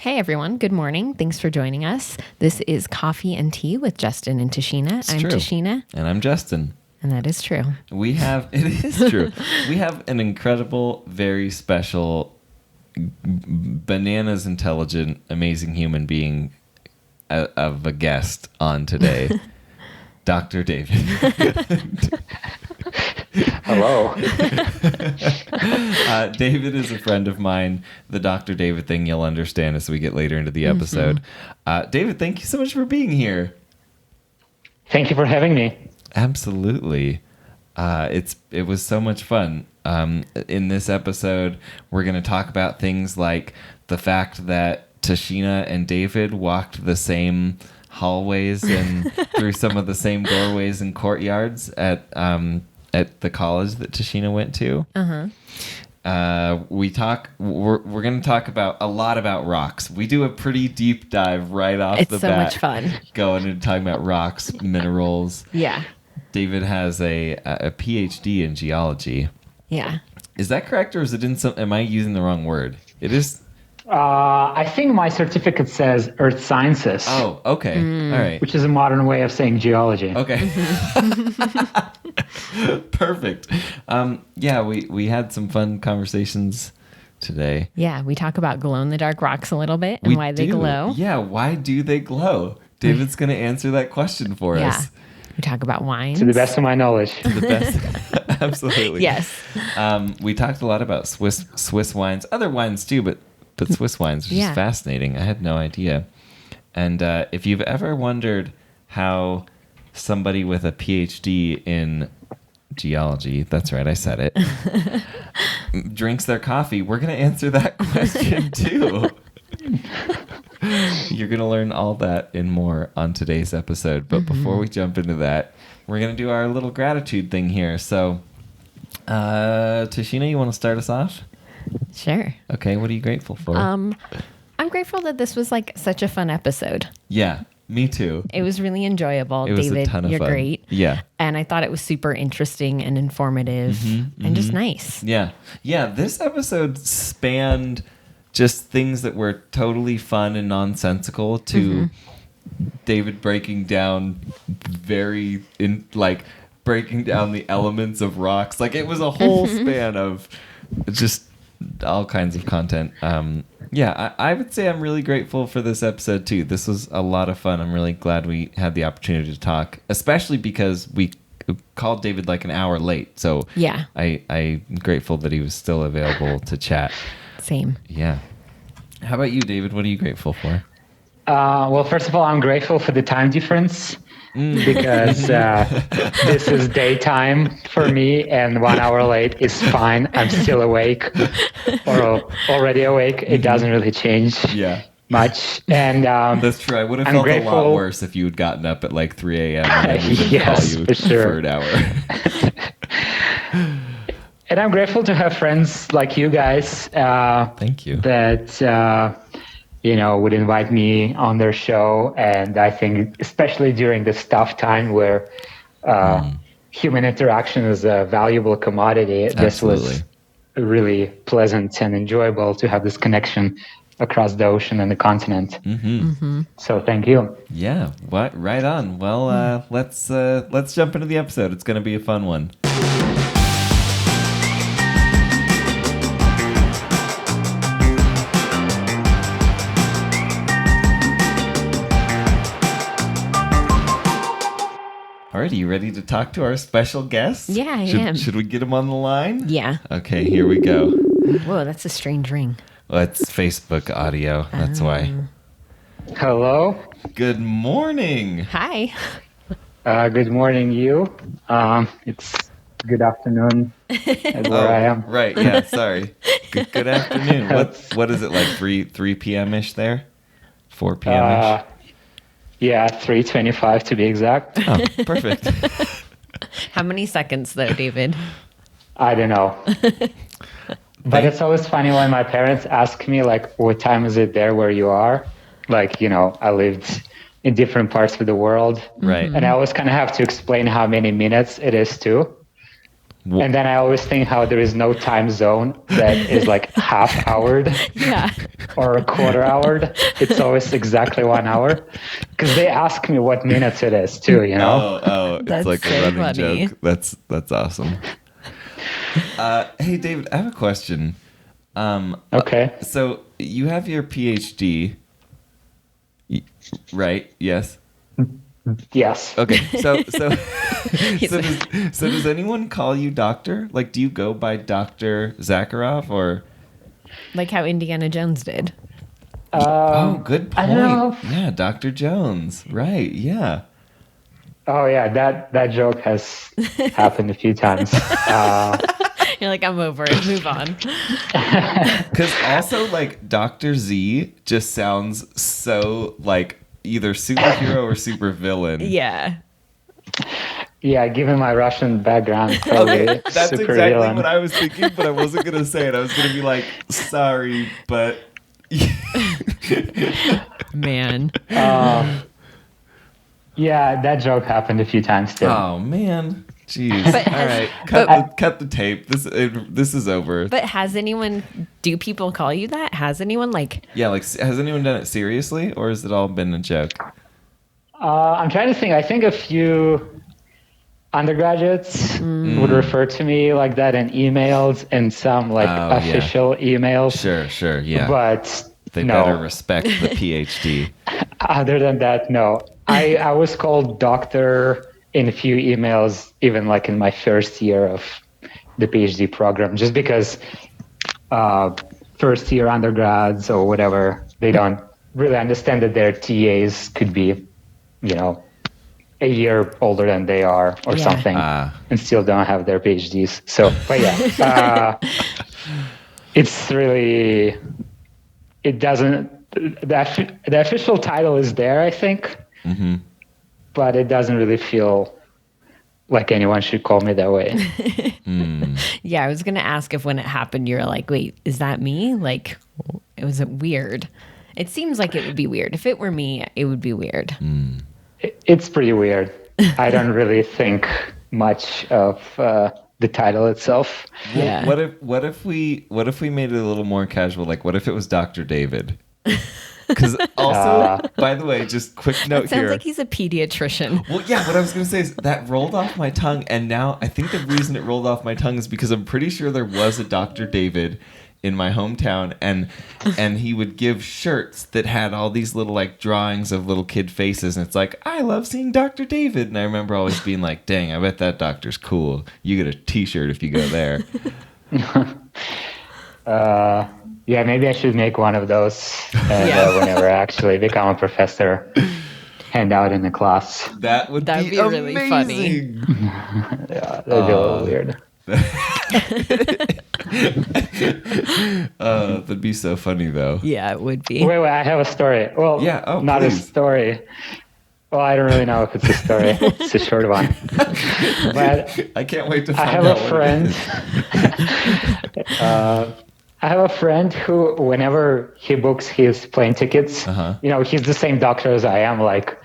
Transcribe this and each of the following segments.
Hey everyone, good morning. Thanks for joining us. This is Coffee and Tea with Justin and Tashina. I'm true. Tashina. And I'm Justin. And that is true. It is true. We have an incredible, very special, bananas intelligent, amazing human being of a guest on today. Dr. David. Hello. David is a friend of mine. The Dr. David thing you'll understand as we get later into the episode. David, thank you so much for being here. Thank you for having me. Absolutely. It was so much fun. In this episode, we're going to talk about things like the fact that Tashina and David walked the same hallways and through some of the same doorways and courtyards at the college that Tashina went to. We're going to talk about a lot about rocks. We do a pretty deep dive right off the bat. It's so much fun. Going and talking about rocks, minerals. Yeah. David has a PhD in geology. Yeah. Is that correct, or is it in some? Am I using the wrong word? It is. I think my certificate says Earth Sciences. Oh, okay. All right. Which is a modern way of saying geology. Okay. Perfect. Yeah, we had some fun conversations today. Yeah, we talk about glow-in-the-dark rocks a little bit and why they glow. Yeah, why do they glow? David's going to answer that question for us. We talk about wines. To the best of my knowledge. The best. Absolutely. Yes. We talked a lot about Swiss wines, other wines too, but Swiss wines, which is fascinating. I had no idea. And if you've ever wondered how somebody with a PhD in geology, that's right, I said it, drinks their coffee, we're going to answer that question too. You're going to learn all that and more on today's episode. But before we jump into that, we're going to do our little gratitude thing here. So, Tashina, you want to start us off? Sure. Okay, what are you grateful for? I'm grateful that this was like such a fun episode. Yeah, me too. It was really enjoyable. It was David, a ton of you're fun. great. Yeah. And I thought it was super interesting and informative and just nice. Yeah. Yeah, this episode spanned just things that were totally fun and nonsensical to David breaking down breaking down the elements of rocks. Like, it was a whole span of just all kinds of content. I would say I'm really grateful for this episode too. This was a lot of fun. I'm really glad we had the opportunity to talk, especially because we called David like an hour late. So yeah, I'm grateful that he was still available to chat. Same. Yeah. How about you, David? What are you grateful for? Well, first of all, I'm grateful for the time difference because this is daytime for me, and 1 hour late is fine. I'm still awake or already awake. It doesn't really change much. And that's true. I would have felt a lot worse if you had gotten up at like 3 a.m. and we would call you for an hour. And I'm grateful to have friends like you guys. Thank you. That would invite me on their show, and I think especially during this tough time where human interaction is a valuable commodity, this was really pleasant and enjoyable to have this connection across the ocean and the continent. So thank you. Yeah, right on. Well, let's jump into the episode. It's going to be a fun one. All right, are you ready to talk to our special guest? Yeah, I am. Should we get him on the line? Yeah. Okay, here we go. Whoa, that's a strange ring. Well, it's Facebook audio. That's why. Hello. Good morning. Hi. Good morning, you. It's good afternoon where I am. Right, yeah, sorry. Good afternoon. What is it, like 3 p.m.-ish there? 4 p.m.-ish? Yeah, 3:25 to be exact. Oh, perfect. How many seconds though, David? I don't know. But it's always funny when my parents ask me, like, what time is it there where you are? Like, I lived in different parts of the world. Right. And I always kind of have to explain how many minutes it is too. And then I always think how there is no time zone that is like half-houred or a quarter-houred. It's always exactly 1 hour. Because they ask me what minutes it is too, you know? Oh, it's like so a running funny. joke. That's awesome. Hey, David, I have a question. Okay. So you have your PhD, right? Yes. Yes. Okay. So does anyone call you doctor? Like, do you go by Dr. Zakharov or? Like how Indiana Jones did. Good point. I don't know. Yeah, Dr. Jones. Right. Yeah. Oh yeah, that joke has happened a few times. You're like, I'm over it. Move on. Because also, like, Dr. Z just sounds so like either superhero or supervillain. Yeah. Yeah, given my Russian background, probably That's super exactly villain. what I was thinking, but I wasn't gonna say it. I was gonna be like, sorry, but Man. Yeah, that joke happened a few times too. oh man, jeez. But All right, cut the tape. This is over. But do people call you that? Has anyone like... Yeah, like, has anyone done it seriously, or has it all been a joke? I'm trying to think. I think a few undergraduates would refer to me like that in emails and some like official emails. Sure, yeah. But they no. better respect the PhD. Other than that, no. I was called doctor in a few emails, even like in my first year of the PhD program, just because first year undergrads or whatever, they don't really understand that their TAs could be, you know, a year older than they are or something, and still don't have their PhDs. So, but yeah, it's really, it doesn't, the official title is there, I think, but it doesn't really feel like anyone should call me that way. Yeah, I was going to ask if when it happened, you're like, wait, is that me? Like, it was weird. It seems like it would be weird. If it were me, it would be weird. It's pretty weird. I don't really think much of the title itself. Well, Yeah. What if we made it a little more casual? Like, what if it was Dr. David? Because also, by the way, just quick note Sounds here. like he's a pediatrician. Well, yeah, what I was going to say is that rolled off my tongue, and now I think the reason it rolled off my tongue is because I'm pretty sure there was a Dr. David in my hometown, and he would give shirts that had all these little like drawings of little kid faces, and it's like, I love seeing Dr. David, and I remember always being like, dang, I bet that doctor's cool. You get a t-shirt if you go there. Yeah, maybe I should make one of those whenever I actually become a professor, hand out in the class. That'd be really funny. Yeah, that'd be a little weird. That'd be so funny though. Yeah, it would be. Wait, I have a story. Well, Yeah, not please. a story. Well, I don't really know if it's a story. It's a short one. But I can't wait to I find have out a what it friend. I have a friend who, whenever he books his plane tickets, you know, he's the same doctor as I am, like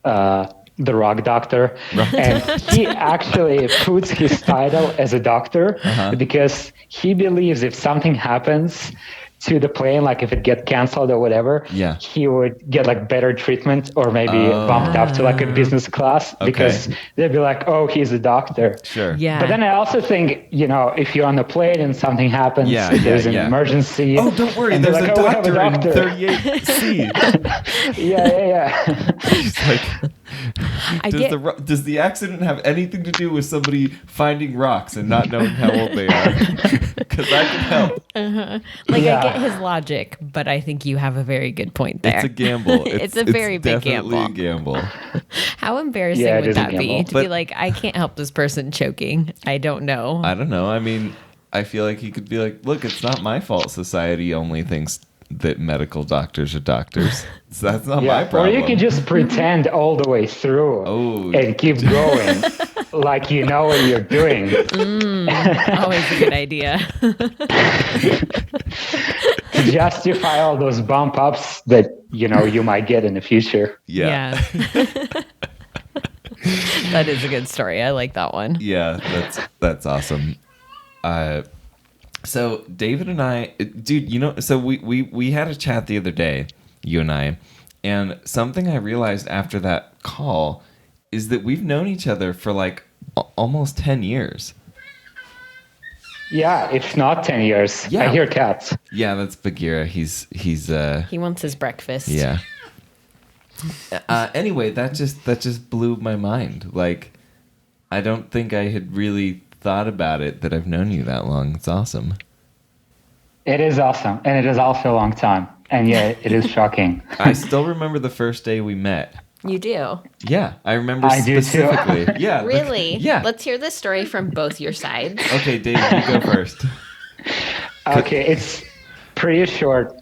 the Rock Doctor. And he actually puts his title as a doctor because he believes if something happens to the plane, like if it gets canceled or whatever, he would get like better treatment or maybe bumped up to like a business class because they'd be like, oh, he's a doctor. Sure. Yeah. But then I also think, you know, if you're on the plane and something happens, there's an emergency. Oh, don't worry, there's like, a doctor in 38C. Yeah. He's like, does the accident have anything to do with somebody finding rocks and not knowing how old they are? Because that can help. Like, I get his logic, but I think you have a very good point there. It's a gamble. It's a very big definitely a gamble. How embarrassing Yeah, it would is a that be? gamble. To be like, I can't help this person choking. I don't know. I don't know. I mean, I feel like he could be like, look, it's not my fault society only thinks that medical doctors are doctors. So that's not my problem. Or you can just pretend all the way through and keep going like you know what you're doing. Always a good idea. To justify all those bump ups that, you know, you might get in the future. Yeah. That is a good story. I like that one. Yeah, that's awesome. So David and I, dude, so we had a chat the other day, you and I, and something I realized after that call is that we've known each other for like almost 10 years. Yeah, if not 10 years. Yeah. I hear cats. Yeah, that's Bagheera. He wants his breakfast. Yeah. Anyway, that just blew my mind. Like, I don't think I had really thought about it that I've known you that long. It's awesome. It is awesome, and it is also a long time, and yeah, it is shocking. I still remember the first day we met. You do? Yeah, I remember I do too. specifically. Yeah. Really? Yeah. Let's hear this story from both your sides. Okay, David, you go first. Okay, it's pretty short,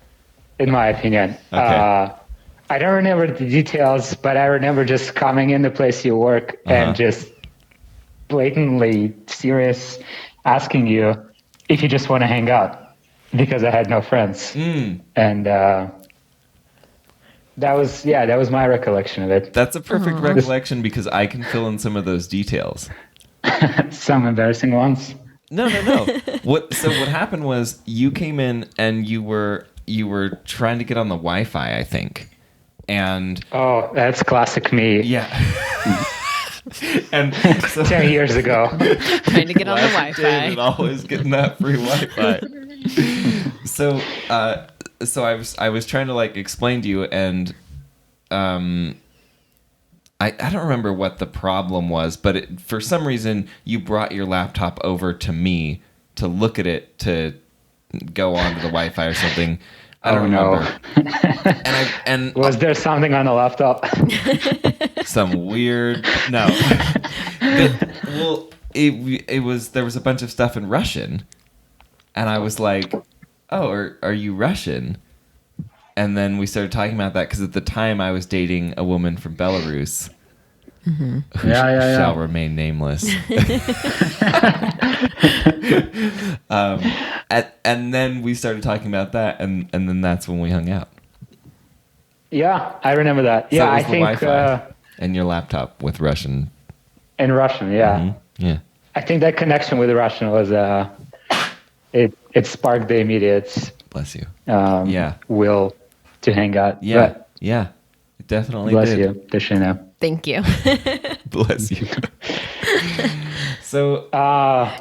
in my opinion. Okay. I don't remember the details, but I remember just coming in the place you work and just blatantly serious asking you if you just want to hang out because I had no friends. And that was my recollection of it. That's a perfect recollection because I can fill in some of those details. Some embarrassing ones. No. So what happened was you came in and you were trying to get on the Wi-Fi, I think. And oh, that's classic me. yeah. And so 10 years ago. Trying to get on the Wi-Fi. David always getting that free Wi-Fi. So I was trying to like explain to you, and I don't remember what the problem was, but for some reason you brought your laptop over to me to look at it to go onto the Wi-Fi or something. I don't remember. And was there something on the laptop? some weird no. Well, it was there was a bunch of stuff in Russian, and I was like, "Oh, are you Russian?" And then we started talking about that because at the time I was dating a woman from Belarus. Who shall remain nameless. And then we started talking about that, and then that's when we hung out. Yeah, I remember that. So Yeah, it was I think Wi-Fi and your laptop with Russian. in Russian. Yeah, Yeah. I think that connection with the Russian was it sparked the immediate Bless you. will to hang out. Yeah. But Yeah. It definitely bless did. you, Tashina. Thank you. Bless you. So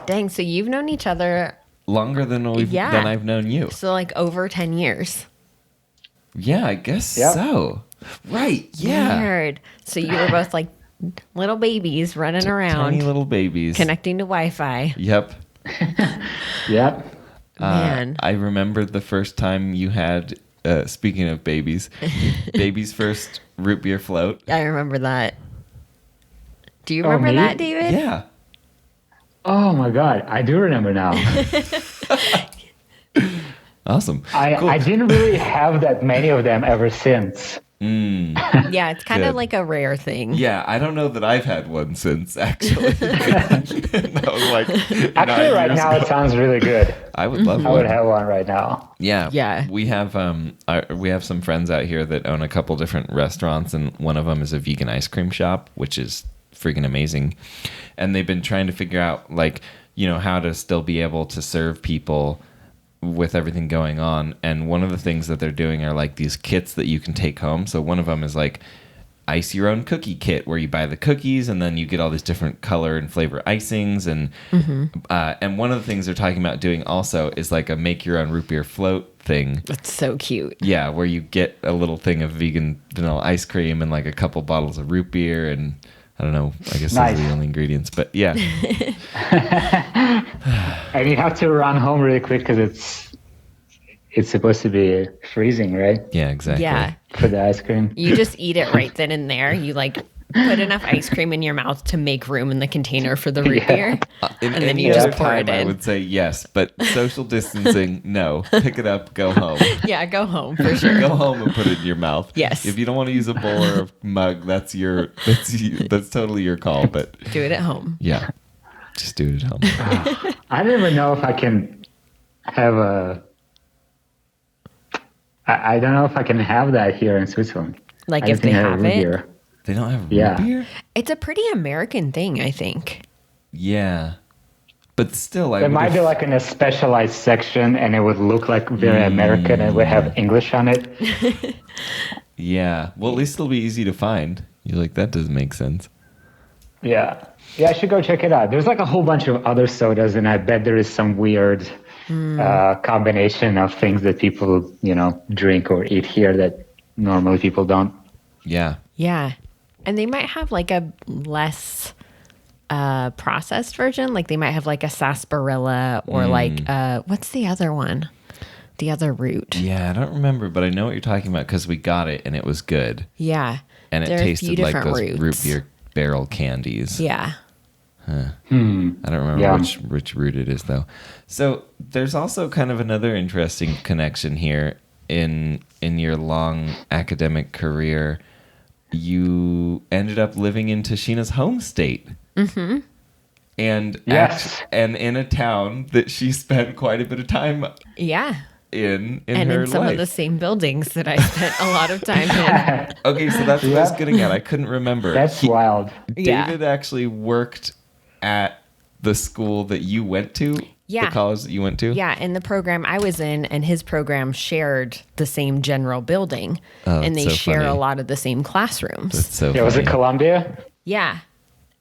Dang, so you've known each other longer than than I've known you. so like over 10 years. Yeah, I guess Yep. so. Right. Yeah. Weird. So you were both like little babies running around, Tiny little babies. connecting to Wi-Fi. Yep. Yeah. Man. I remember the first time you had, speaking of babies, baby's first root beer float. I remember that. Do you Oh, remember me? that, David? Yeah. Oh my God, I do remember now. Awesome. I didn't really have that many of them ever since. Yeah, it's kind Good. of like a rare thing. Yeah, I don't know that I've had one since, actually. That was like Actually, right now it sounds really good. I would love I one. would have one right now. Yeah. Yeah. We have some friends out here that own a couple different restaurants, and one of them is a vegan ice cream shop, which is freaking amazing. And they've been trying to figure out how to still be able to serve people with everything going on. And one of the things that they're doing are like these kits that you can take home. So one of them is like ice your own cookie kit, where you buy the cookies and then you get all these different color and flavor icings. And and one of the things they're talking about doing also is like a make your own root beer float thing. That's so cute. Yeah, where you get a little thing of vegan vanilla ice cream and like a couple bottles of root beer, and I don't know, I guess Nice. those are the only ingredients, but yeah. And you have to run home really quick because it's supposed to be freezing, right? Yeah, exactly. Yeah. For the ice cream. You just eat it right then and there. You like put enough ice cream in your mouth to make room in the container for the root beer. In And then any you just other pour time, it I in. would say yes, but social distancing, no. Pick it up, go home. Yeah, go home for sure. Go home and put it in your mouth. Yes. If you don't want to use a bowl or a mug, that's totally your call. But Do it at home. yeah, just do it at home. I don't even know if I can have I don't know if I can have that here in Switzerland. Like I if don't they think I have root it. beer. They don't have root Yeah. beer? It's a pretty American thing, I think. Yeah. But still, It might be like in a specialized section, and it would look like very American, and would have English on it. Yeah. Well, at least it'll be easy to find. You're like, that doesn't make sense. Yeah. Yeah, I should go check it out. There's like a whole bunch of other sodas, and I bet there is some weird combination of things that people, drink or eat here that normally people don't. Yeah. Yeah. And they might have like a less processed version. Like they might have like a sarsaparilla or like, what's the other one? The other root. Yeah, I don't remember, but I know what you're talking about because we got it and it was good. Yeah. And it There are a few tasted like different those roots. root beer barrel candies. Yeah. I don't remember Yeah. which root it is though. So there's also kind of another interesting connection here in your long academic career. You ended up living in Tashina's home state. Mm-hmm. And Yes. and in a town that she spent quite a bit of time Yeah. in And her in some life. of the same buildings that I spent a lot of time in. Okay, so that's what I was Yeah. getting at. I couldn't remember. That's wild. Yeah. David actually worked at the school that you went to? Yeah. The college that you went to? Yeah, and the program I was in and his program shared the same general building. Oh, and they that's so share funny. a lot of the same classrooms. That's so Yeah, was it funny. Columbia? Yeah.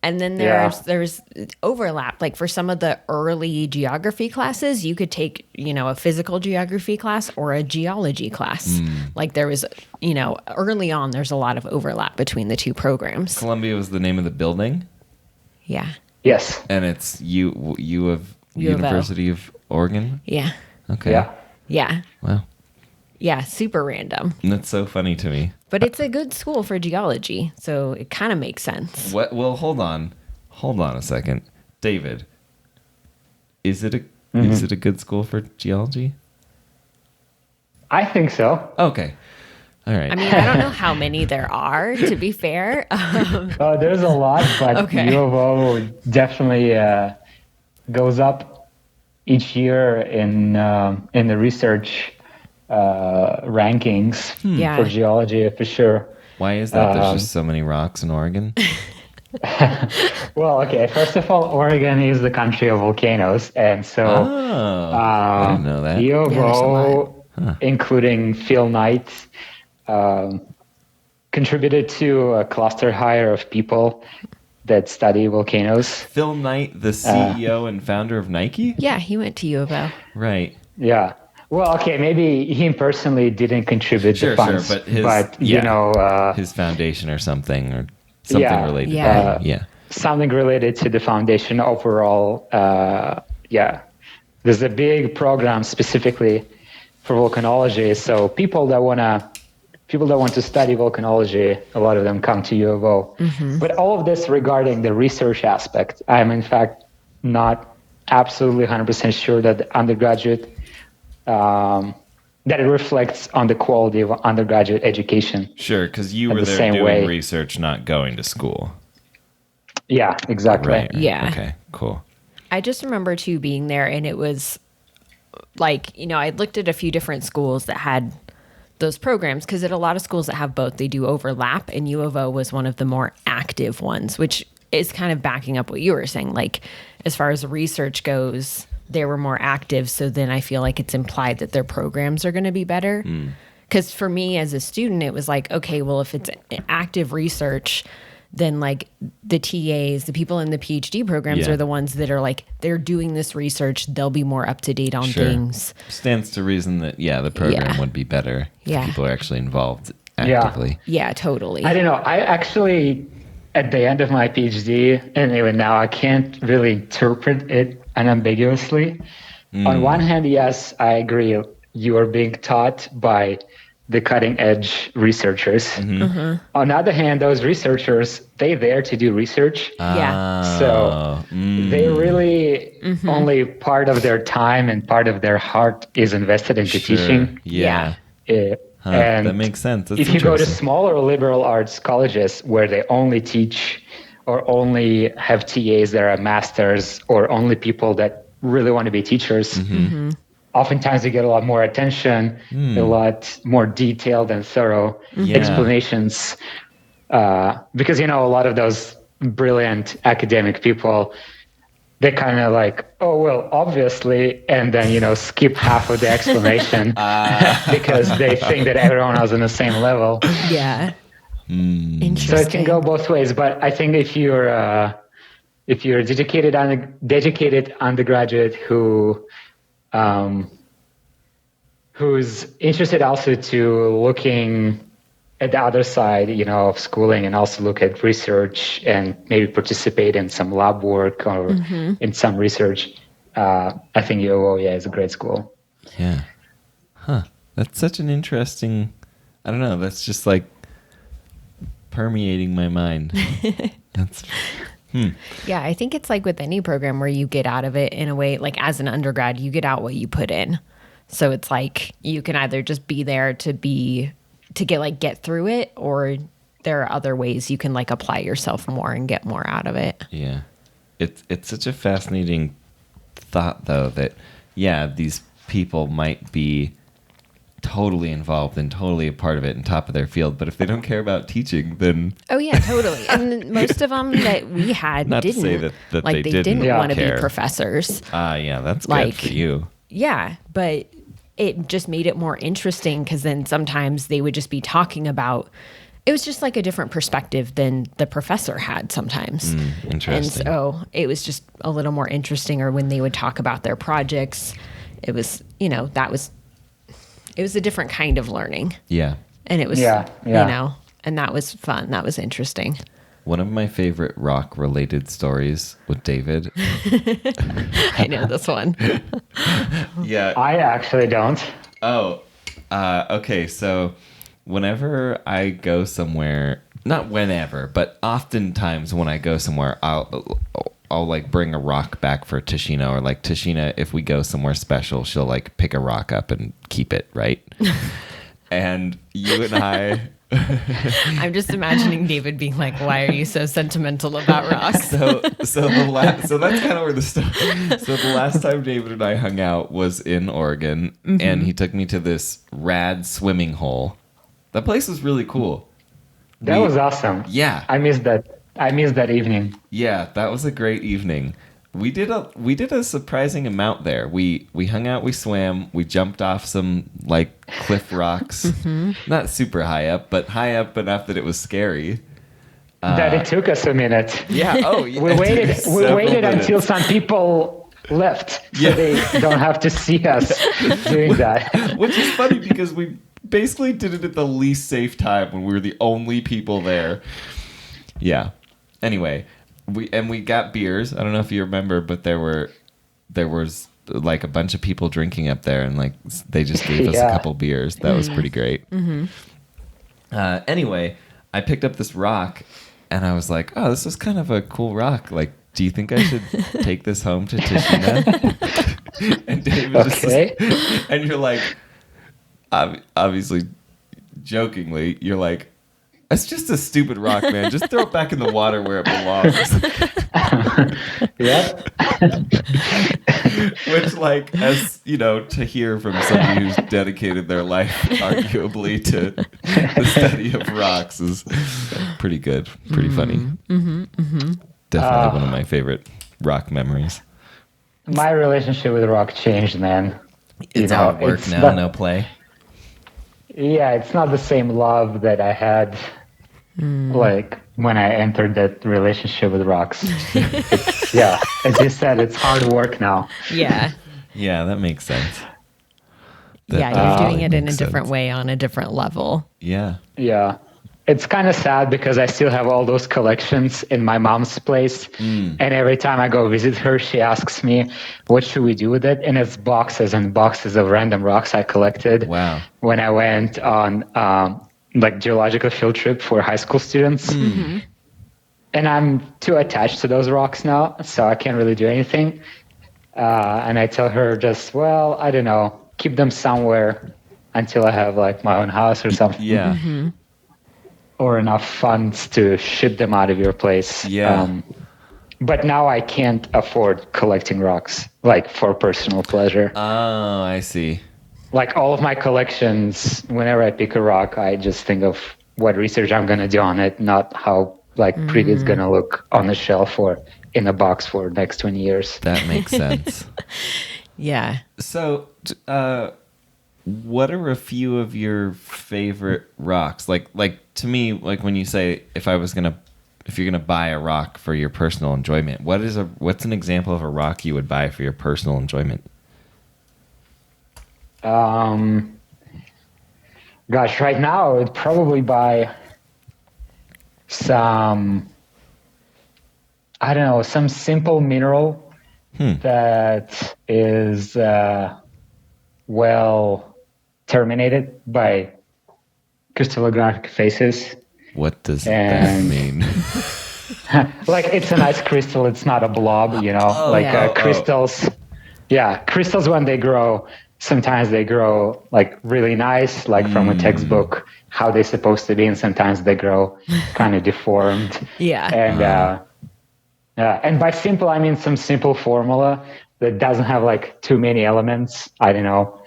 And then Yeah. there's overlap. Like for some of the early geography classes, you could take, a physical geography class or a geology class. Like there was, early on, there's a lot of overlap between the two programs. Columbia was the name of the building, Yeah. Yes. and it's U of U of O. University of Oregon? Yeah. Okay. Yeah. Yeah. Wow. Yeah. Super random. That's so funny to me. But it's a good school for geology. So it kind of makes sense. What? Well, hold on. Hold on a second. David, is it a good school for geology? I think so. Okay. All right. I mean, I don't know how many there are, to be fair. There's a lot, but Okay. U of O definitely goes up each year in the research rankings Yeah. for geology for sure. Why is that? There's just so many rocks in Oregon. Well, okay. First of all, Oregon is the country of volcanoes, and so Oh, I didn't know that. U of Yeah, there's a O, including Phil Knight, contributed to a cluster hire of people that study volcanoes. Phil Knight, the CEO and founder of Nike? Yeah, he went to U of O. Right. Yeah. Well, okay, maybe he personally didn't contribute Sure, the funds, but his his foundation or something Yeah. related. Yeah. Yeah. something related to the foundation overall. There's a big program specifically for volcanology. So people that want to study volcanology, a lot of them come to U of O. Mm-hmm. But all of this regarding the research aspect, I'm in fact not absolutely 100% sure that the undergraduate that it reflects on the quality of undergraduate education. Sure, because you were the there same doing way. research, not going to school. Yeah, exactly. Right. Yeah. Okay, cool. I just remember too being there, and it was like, I looked at a few different schools that had those programs, because at a lot of schools that have both, they do overlap, and U of O was one of the more active ones, which is kind of backing up what you were saying. Like, as far as research goes, they were more active, so then I feel like it's implied that their programs are going to be better. Because for me as a student, it was like, okay, well, if it's active research, then like the TAs, the people in the PhD programs Yeah. are the ones that are like, they're doing this research, they'll be more up to date on Sure. things. Stands to reason that, the program Yeah. would be better Yeah. if people are actually involved Yeah. actively. Yeah, totally. I don't know. I actually, at the end of my PhD, and even now, I can't really interpret it unambiguously. On one hand, yes, I agree. You are being taught by the cutting edge researchers. On the other hand, those researchers, they're there to do research. Yeah. So they really only part of their time and part of their heart is invested into teaching. Yeah. And that makes sense. That's if you go to interesting. smaller liberal arts colleges where they only teach or only have TAs that are masters or only people that really want to be teachers, oftentimes you get a lot more attention, a lot more detailed and thorough explanations. because, a lot of those brilliant academic people, they kind of like, oh, well, obviously, and then, skip half of the explanation because they think that everyone is on the same level. Yeah. Interesting. So it can go both ways. But I think if you're a dedicated undergraduate who's interested also to looking at the other side, of schooling, and also look at research and maybe participate in some lab work or in some research, I think UOA is a great school. Yeah. Huh. That's such an interesting, I don't know, that's just like permeating my mind. That's Yeah, I think it's like with any program where you get out of it in a way, like as an undergrad, you get out what you put in. So it's like you can either just be there to get through it, or there are other ways you can like apply yourself more and get more out of it. Yeah. It's such a fascinating thought, though, that, these people might be totally involved and totally a part of it and top of their field, but if they don't care about teaching, then... Oh, yeah, totally. And most of them that we had Not didn't. To say that like, they didn't want to be professors. Yeah, that's like, good for you. Yeah, but it just made it more interesting because then sometimes they would just be talking about... It was just like a different perspective than the professor had sometimes. Interesting. And so it was just a little more interesting. Or when they would talk about their projects, it was, it was a different kind of learning. Yeah. And it was, and that was fun. That was interesting. One of my favorite rock-related stories with David. I know this one. Yeah. I actually don't. Oh, okay. So whenever I go somewhere, not whenever, but oftentimes when I go somewhere, I'll like bring a rock back for Tashina, or like Tashina, if we go somewhere special, she'll like pick a rock up and keep it, right? And you and I... I'm just imagining David being like, "Why are you so sentimental about rocks?" So that's kind of where the stuff. So the last time David and I hung out was in Oregon, and he took me to this rad swimming hole. That place was really cool. That was awesome. Yeah, I missed that evening. Yeah, that was a great evening. We did a surprising amount there. We hung out, we swam, we jumped off some like cliff rocks. Not super high up, but high up enough that it was scary. That it took us a minute. Yeah. Oh, yeah. We waited until some people left, so they don't have to see us doing that. Which is funny because we basically did it at the least safe time when we were the only people there. Yeah. Anyway, we got beers. I don't know if you remember, but there was like a bunch of people drinking up there, and like they just gave us a couple beers. That was pretty great. Anyway, I picked up this rock, and I was like, "Oh, this is kind of a cool rock. Like, do you think I should take this home to Tashina?" And David just, and you're like, obviously, jokingly, you're like, "It's just a stupid rock, man. Just throw it back in the water where it belongs." Yep. Which, like, as you know, to hear from somebody who's dedicated their life, arguably, to the study of rocks is pretty good, pretty funny. Definitely one of my favorite rock memories. My relationship with rock changed, man. It's all work now, no play. Yeah, it's not the same love that I had like when I entered that relationship with rocks. As you said, it's hard work now. Yeah, that makes sense. You're doing it in a different way, on a different level. Yeah. It's kind of sad because I still have all those collections in my mom's place. And every time I go visit her, she asks me, what should we do with it? And it's boxes and boxes of random rocks I collected. Wow. When I went on like geological field trip for high school students. And I'm too attached to those rocks now, so I can't really do anything. And I tell her just, well, I don't know, keep them somewhere until I have like my own house or something. Yeah. Or enough funds to ship them out of your place. Yeah. But now I can't afford collecting rocks, like for personal pleasure. Oh, I see. Like all of my collections, whenever I pick a rock, I just think of what research I'm going to do on it, not how like pretty it's going to look on the shelf or in a box for the next 20 years. That makes sense. Yeah. So, what are a few of your favorite rocks? Like to me, like when you say if you're gonna buy a rock for your personal enjoyment, what's an example of a rock you would buy for your personal enjoyment? Gosh, right now I would probably buy some, I don't know, some simple mineral that is well terminated by crystallographic phases. What does that mean? Like it's a nice crystal, it's not a blob, you know, crystals. Yeah, crystals when they grow, sometimes they grow like really nice, like from a textbook, how they're supposed to be, and sometimes they grow kind of deformed. Yeah. And by simple, I mean some simple formula that doesn't have like too many elements. I don't know.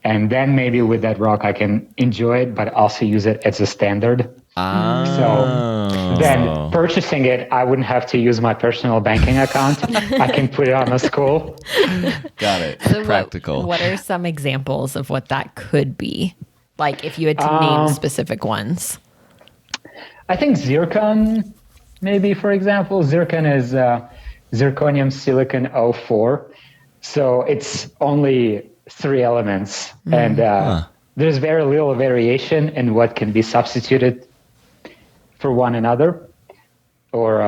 And then maybe with that rock, I can enjoy it, but also use it as a standard. So then purchasing it, I wouldn't have to use my personal banking account. I can put it on a school. Got it. So Practical. What are some examples of what that could be? Like if you had to name specific ones. I think zircon, maybe, for example. Zircon is zirconium silicon 04. So it's only 3 elements. And there's very little variation in what can be substituted for one another. Or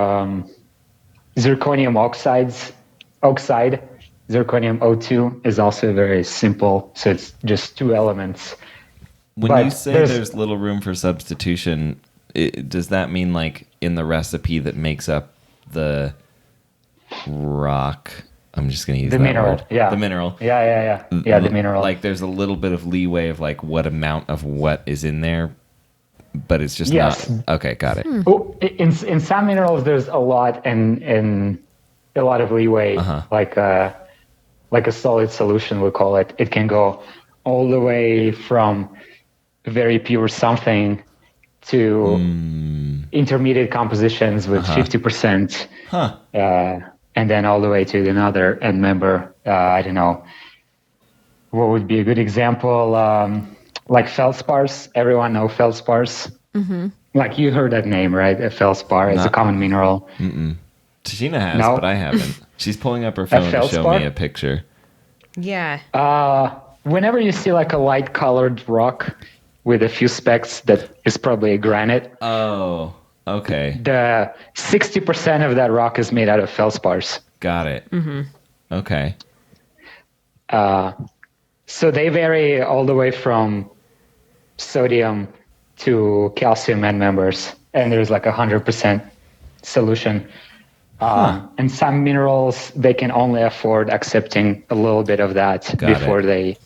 zirconium oxide, zirconium O2 is also very simple. So it's just 2 elements. When you say there's little room for substitution, does that mean like in the recipe that makes up the rock? I'm just going to use the that mineral. word. Yeah. The mineral. Yeah, the mineral. Like there's a little bit of leeway of like what amount of what is in there, but it's just not. Okay, got it. Oh, in some minerals, there's a lot and a lot of leeway. Like a solid solution, we call it. It can go all the way from very pure something to intermediate compositions with 50%. And then all the way to another. And remember, I don't know, what would be a good example? Like feldspars. Everyone know feldspars. Like you heard that name, right? A feldspar is a common mineral. Tashina has, but I haven't. She's pulling up her phone to show me a picture. Yeah. Whenever you see like a light colored rock with a few specks, that is probably a granite. Oh, okay. The 60% of that rock is made out of feldspars. Got it. Okay. So they vary all the way from sodium to calcium end members, and there's like 100% solution. And some minerals, they can only afford accepting a little bit of that before they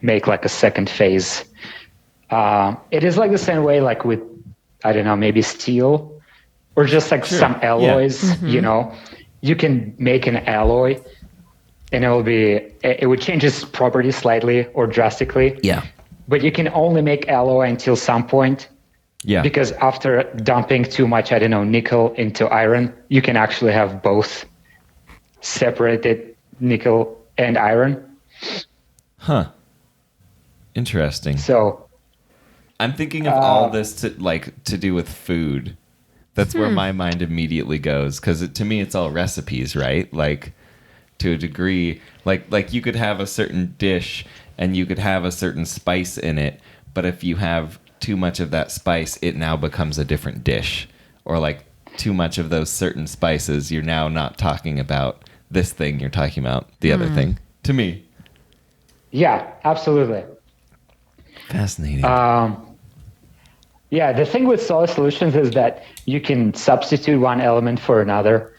make like a second phase. It is like the same way like with, I don't know, maybe steel or just like some alloys, you know, you can make an alloy and it would change its properties slightly or drastically. Yeah. But you can only make alloy until some point. Yeah. Because after dumping too much, I don't know, nickel into iron, you can actually have both separated nickel and iron. Interesting. So I'm thinking of all this to do with food. That's where my mind immediately goes, because to me it's all recipes, right? Like to a degree, like you could have a certain dish and you could have a certain spice in it, but if you have too much of that spice, it now becomes a different dish. Or like too much of those certain spices, you're now not talking about this thing, you're talking about the other thing. To me. Yeah, absolutely. Fascinating. Yeah, the thing with solid solutions is that you can substitute one element for another,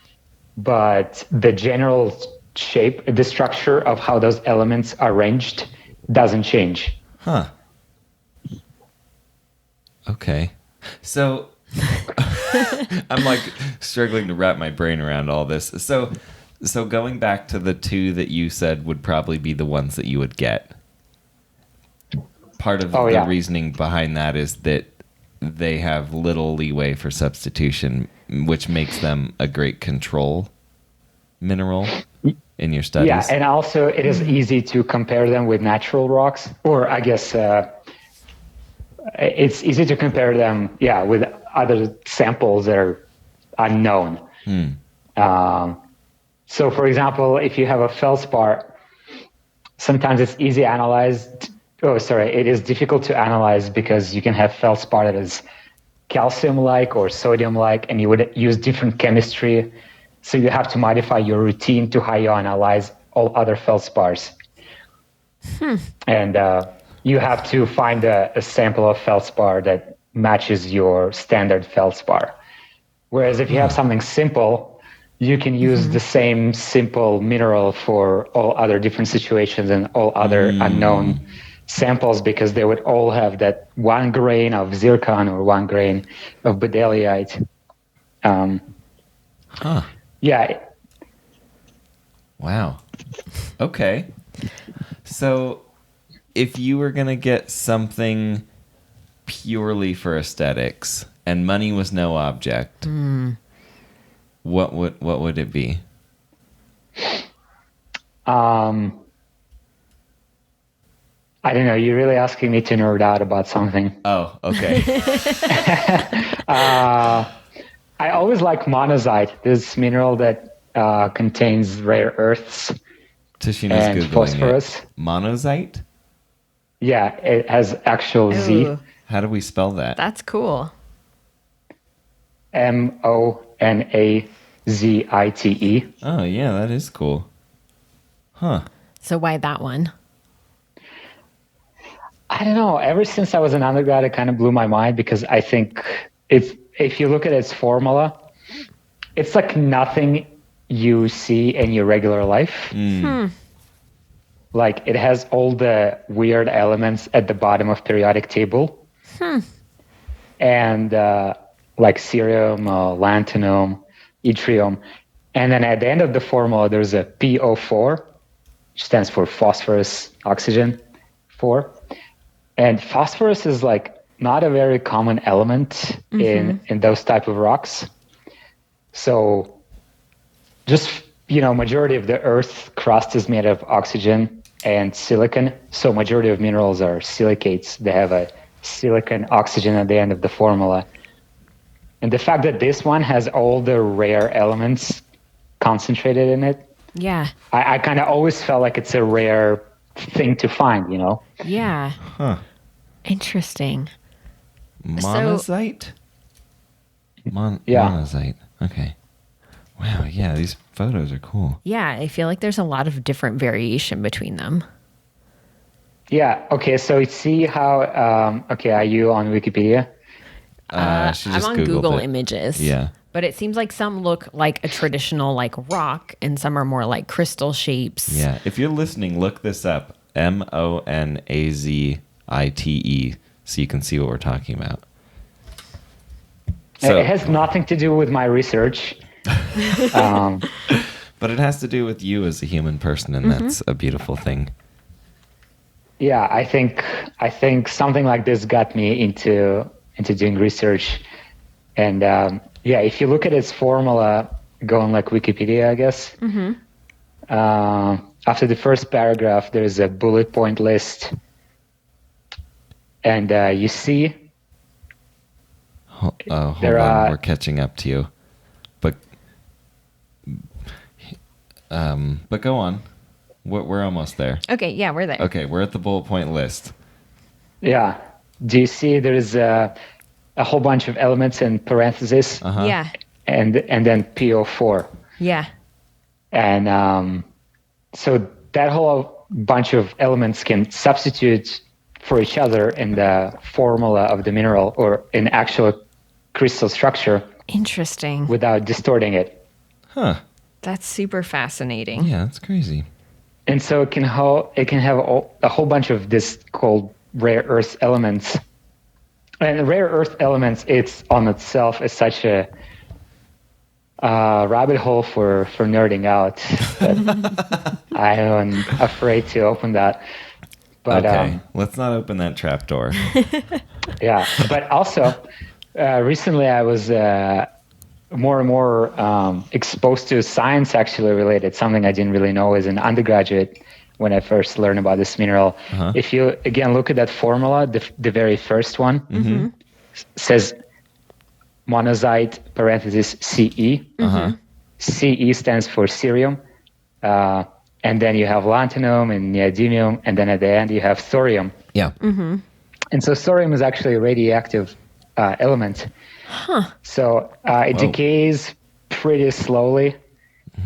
but the general shape, the structure of how those elements are arranged doesn't change. Okay. So I'm like struggling to wrap my brain around all this. So going back to the 2 that you said would probably be the ones that you would get. part of Oh, the yeah. reasoning behind that is that they have little leeway for substitution, which makes them a great control mineral in your studies. Yeah, and also it is easy to compare them with natural rocks, or I guess it's easy to compare them, with other samples that are unknown. So, for example, if you have a feldspar, sometimes it's easy analyzed. Oh, sorry, it is difficult to analyze because you can have feldspar that is calcium-like or sodium-like, and you would use different chemistry. So you have to modify your routine to how you analyze all other feldspars. And you have to find a sample of feldspar that matches your standard feldspar. Whereas if you have something simple, you can use the same simple mineral for all other different situations and all other unknown samples, because they would all have that 1 grain of zircon or 1 grain of bedellite. Yeah. Wow. Okay. So if you were going to get something purely for aesthetics and money was no object, what would it be? I don't know. You're really asking me to nerd out about something. Oh, okay. I always like monazite, this mineral that contains rare earths Tashina's and Googling phosphorus. it. Monazite? Yeah, it has actual Z. Ooh, How do we spell that? that's cool. Monazite. Oh, yeah, that is cool. Huh. So why that one? I don't know. Ever since I was an undergrad, it kind of blew my mind because I think if you look at its formula, it's like nothing you see in your regular life. Like it has all the weird elements at the bottom of periodic table. And like cerium, lanthanum, yttrium. And then at the end of the formula, there's a PO4, which stands for phosphorus, oxygen, 4. And phosphorus is like not a very common element in those type of rocks. So just, majority of the Earth crust is made of oxygen and silicon. So majority of minerals are silicates. They have a silicon oxygen at the end of the formula. And the fact that this one has all the rare elements concentrated in it, Yeah. I kind of always felt like it's a rare thing to find, Yeah. Huh. Interesting. Monazite? Yeah. Monazite. Okay. Wow, yeah, these photos are cool. Yeah, I feel like there's a lot of different variation between them. Yeah. Okay. So see how, are you on Wikipedia? She I'm just on Googled Google it. Images. Yeah. But it seems like some look like a traditional like rock and some are more like crystal shapes. Yeah. If you're listening, look this up. Monazite, so you can see what we're talking about. So, It has nothing to do with my research. but it has to do with you as a human person, and that's a beautiful thing. Yeah, I think something like this got me into doing research. And if you look at its formula, go on like Wikipedia, I guess. After the first paragraph, there's a bullet point list. And you see... Hold There on, are- we're catching up to you. But go on. We're almost there. Okay, yeah, we're there. Okay, we're at the bullet point list. Yeah. Do you see there's a whole bunch of elements in parentheses Yeah. and then PO4. Yeah. And so that whole bunch of elements can substitute for each other in the formula of the mineral or in actual crystal structure Interesting. without distorting it. Huh. That's super fascinating. Yeah, that's crazy. And so it can have a whole bunch of this called rare earth elements. And rare earth elements, it's on itself is such a rabbit hole for nerding out. But I am afraid to open that. But Okay, let's not open that trap door. yeah, but also recently I was more and more exposed to science actually related, something I didn't really know as an undergraduate when I first learned about this mineral. If you again look at that formula, the very first one says monazite parenthesis Ce. Ce stands for cerium. And then you have lanthanum and neodymium, and then at the end you have thorium. Yeah. And so thorium is actually a radioactive element. So it decays pretty slowly.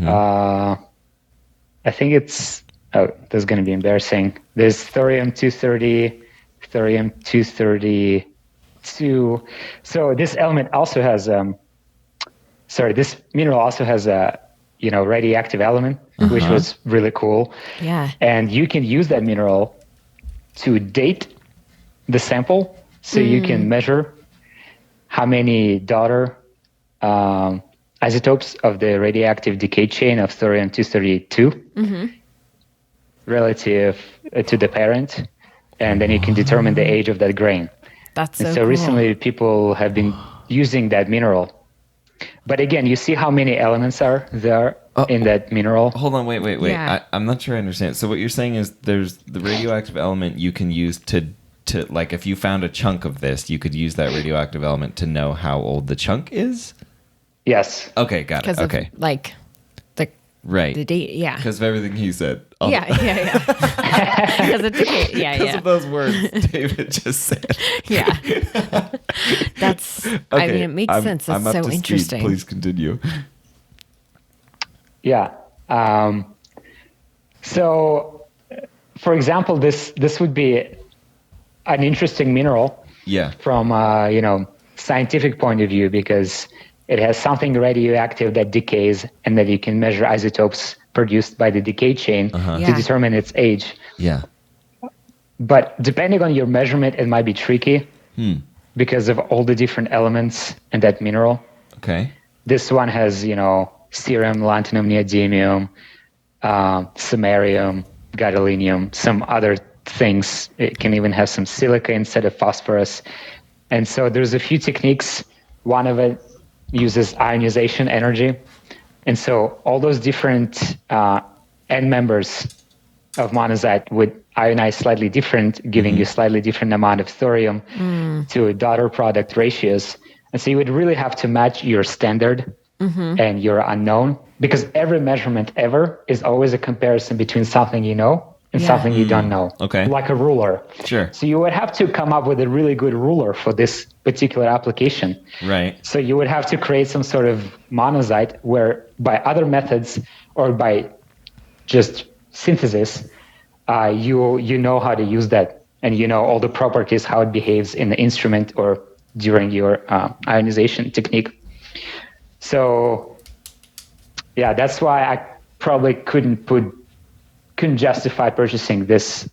I think it's, this is going to be embarrassing. There's thorium-230, thorium-232. So this element also has, this mineral also has a, radioactive element, which was really cool. Yeah. And you can use that mineral to date the sample, so you can measure how many daughter isotopes of the radioactive decay chain of thorium-232 relative to the parent, and then you can determine the age of that grain. That's so cool. Recently people have been using that mineral. But again, you see how many elements are there in that mineral? Hold on, wait. Yeah. I'm not sure I understand. So what you're saying is there's the radioactive element you can use to like if you found a chunk of this, you could use that radioactive element to know how old the chunk is? Yes. Okay, got it. Because Okay. of, like, Right. the date, yeah. Because of everything he said. Yeah. Because of decay, Because of those words David just said. Yeah. That's, I mean, it makes sense. That's I'm up so to interesting. Speed. Please continue. Yeah. So, for example, this would be an interesting mineral from scientific point of view, because it has something radioactive that decays, and that you can measure isotopes produced by the decay chain to determine its age. Yeah. But depending on your measurement, it might be tricky because of all the different elements in that mineral. Okay. This one has, cerium, lanthanum, neodymium, samarium, gadolinium, some other things. It can even have some silica instead of phosphorus. And so there's a few techniques. One of it uses ionization energy. And so all those different end members of monazite would ionize slightly different, giving you slightly different amount of thorium to daughter product ratios. And so you would really have to match your standard and your unknown, because every measurement ever is always a comparison between something you know and something you don't know. Okay. Like a ruler. Sure. So you would have to come up with a really good ruler for this particular application. Right. So you would have to create some sort of monazite where by other methods or by just synthesis, you know how to use that, and you know all the properties, how it behaves in the instrument or during your ionization technique. So yeah, that's why I probably couldn't justify purchasing this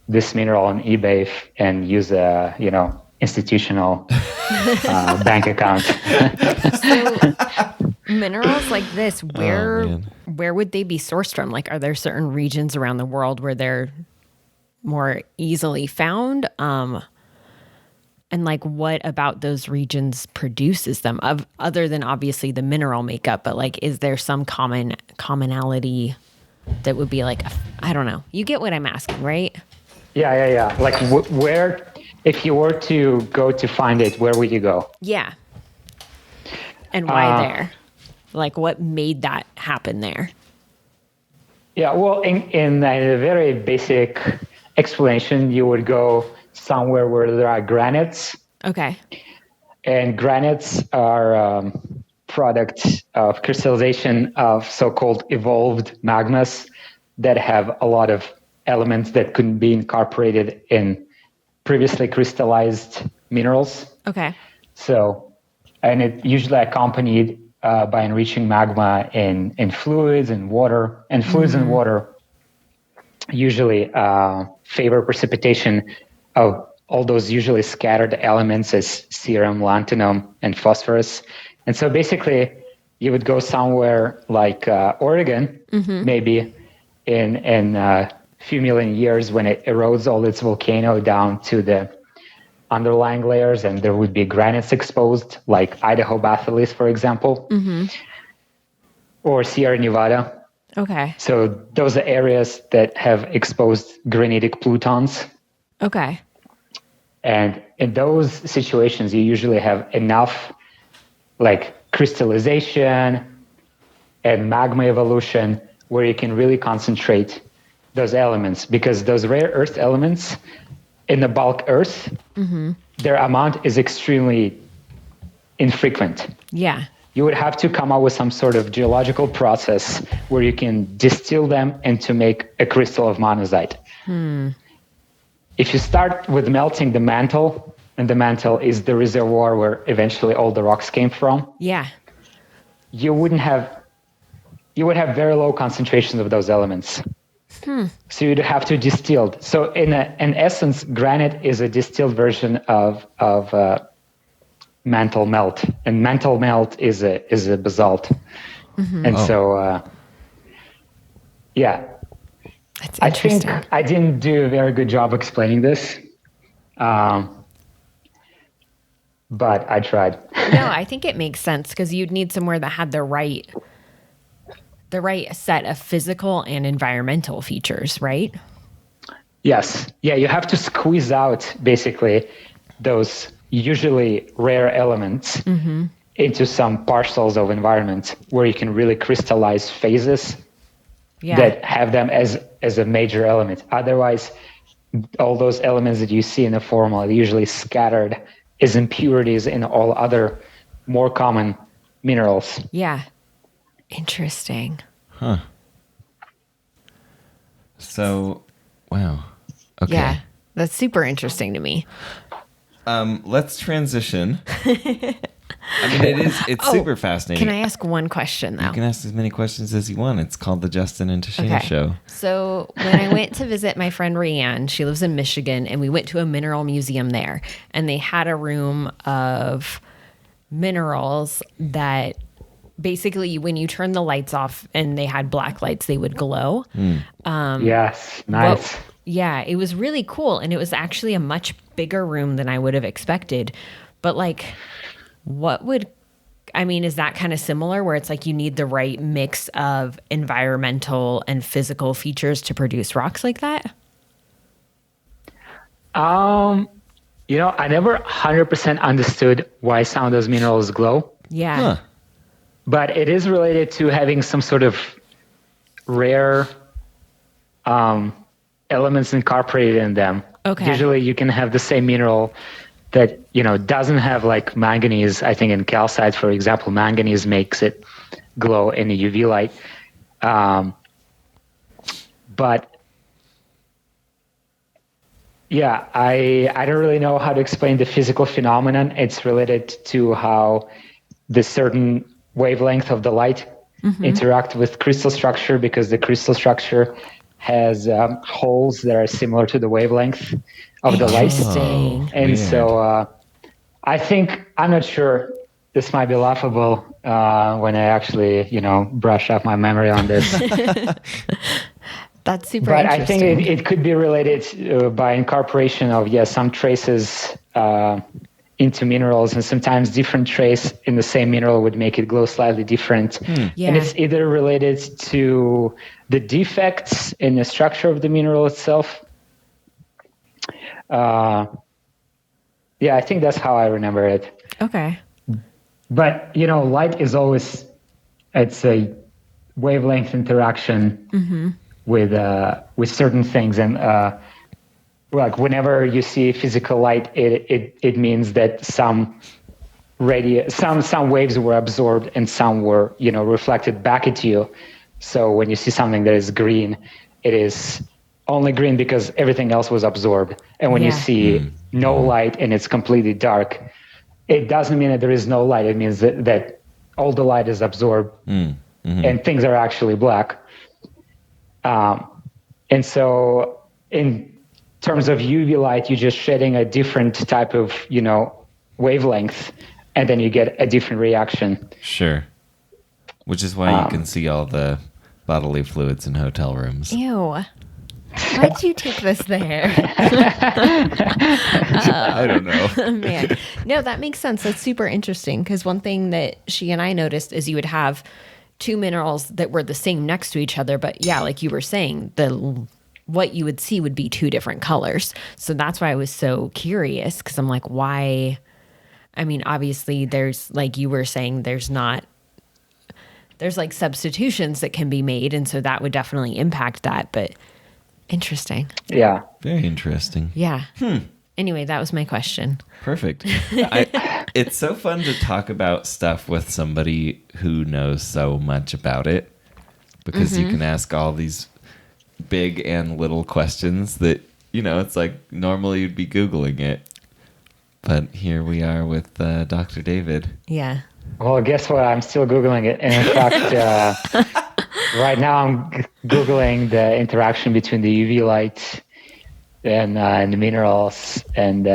this mineral on eBay and use a institutional bank account. So minerals like this, where would they be sourced from? Like, are there certain regions around the world where they're more easily found? And like, what about those regions produces them, other than obviously the mineral makeup? But like, is there some commonality that would be like, I don't know. You get what I'm asking, right? Yeah. Like where, if you were to go to find it, where would you go? Yeah. And why there? Like, what made that happen there? Yeah, well, in a very basic explanation, you would go somewhere where there are granites. Okay. And granites are products of crystallization of so-called evolved magmas that have a lot of elements that couldn't be incorporated in previously crystallized minerals. Okay. So, and it usually accompanied by enriching magma in fluids and water. And fluids and water usually favor precipitation of all those usually scattered elements as cerium, lanthanum, and phosphorus. And so basically, you would go somewhere like Oregon, maybe in few million years when it erodes all its volcano down to the underlying layers, and there would be granites exposed, like Idaho batholith, for example, or Sierra Nevada. Okay. So those are areas that have exposed granitic plutons. Okay. And in those situations, you usually have enough like crystallization and magma evolution where you can really concentrate those elements, because those rare earth elements in the bulk earth, their amount is extremely infrequent. Yeah. You would have to come up with some sort of geological process where you can distill them and to make a crystal of monazite. If you start with melting the mantle, and the mantle is the reservoir where eventually all the rocks came from, Yeah. you would have very low concentrations of those elements. So you'd have to distill. So in essence, granite is a distilled version of mantle melt, and mantle melt is a basalt. And so yeah, That's I interesting. think I didn't do a very good job explaining this, but I tried. No, I think it makes sense because you'd need somewhere that had the right set of physical and environmental features, right? Yes. Yeah, you have to squeeze out basically those usually rare elements into some parcels of environment where you can really crystallize phases that have them as a major element. Otherwise, all those elements that you see in the formula are usually scattered as impurities in all other more common minerals. Yeah. Interesting. Huh. So, wow. Okay. Yeah. That's super interesting to me. Let's transition. I mean, it's super fascinating. Can I ask one question, though? You can ask as many questions as you want. It's called the Justin and Tashina Show. So when I went to visit my friend Rianne, she lives in Michigan, and we went to a mineral museum there, and they had a room of minerals that basically when you turn the lights off and they had black lights, they would glow. Yes, nice. Yeah, it was really cool. And it was actually a much bigger room than I would have expected. But like, is that kind of similar where it's like you need the right mix of environmental and physical features to produce rocks like that? I never 100% understood why some of those minerals glow. Yeah. Huh. But it is related to having some sort of rare elements incorporated in them. Okay. Usually you can have the same mineral that, doesn't have like manganese. I think in calcite, for example, manganese makes it glow in the UV light. But yeah, I don't really know how to explain the physical phenomenon. It's related to how the certain wavelength of the light interact with crystal structure, because the crystal structure has holes that are similar to the wavelength of the light. Interesting. And weird. so I'm not sure, this might be laughable when I actually, brush up my memory on this. That's super But interesting. I think it could be related by incorporation of, some traces into minerals, and sometimes different trace in the same mineral would make it glow slightly different. Yeah. And it's either related to the defects in the structure of the mineral itself. I think that's how I remember it. Okay. But, light is always, it's a wavelength interaction with certain things. And like whenever you see physical light, it means that some waves were absorbed and some were, reflected back at you. So when you see something that is green, it is only green because everything else was absorbed. And when you see no light and it's completely dark, it doesn't mean that there is no light. It means that all the light is absorbed and things are actually black. And so in terms of UV light, you're just shedding a different type of, wavelength, and then you get a different reaction. Sure. Which is why you can see all the bodily fluids in hotel rooms. Ew. Why did you take this there? I don't know. Man, no, that makes sense. That's super interesting because one thing that she and I noticed is you would have two minerals that were the same next to each other, but yeah, like you were saying, what you would see would be two different colors. So that's why I was so curious because I'm like, why? I mean, obviously, there's like you were saying, there's like substitutions that can be made, and so that would definitely impact that. But interesting. Yeah. Very interesting. Yeah. Anyway, that was my question. Perfect. It's so fun to talk about stuff with somebody who knows so much about it because you can ask all these big and little questions that, it's like normally you'd be Googling it. But here we are with Dr. David. Yeah. Well, guess what? I'm still Googling it. And in fact, right now I'm Googling the interaction between the UV light and the minerals. And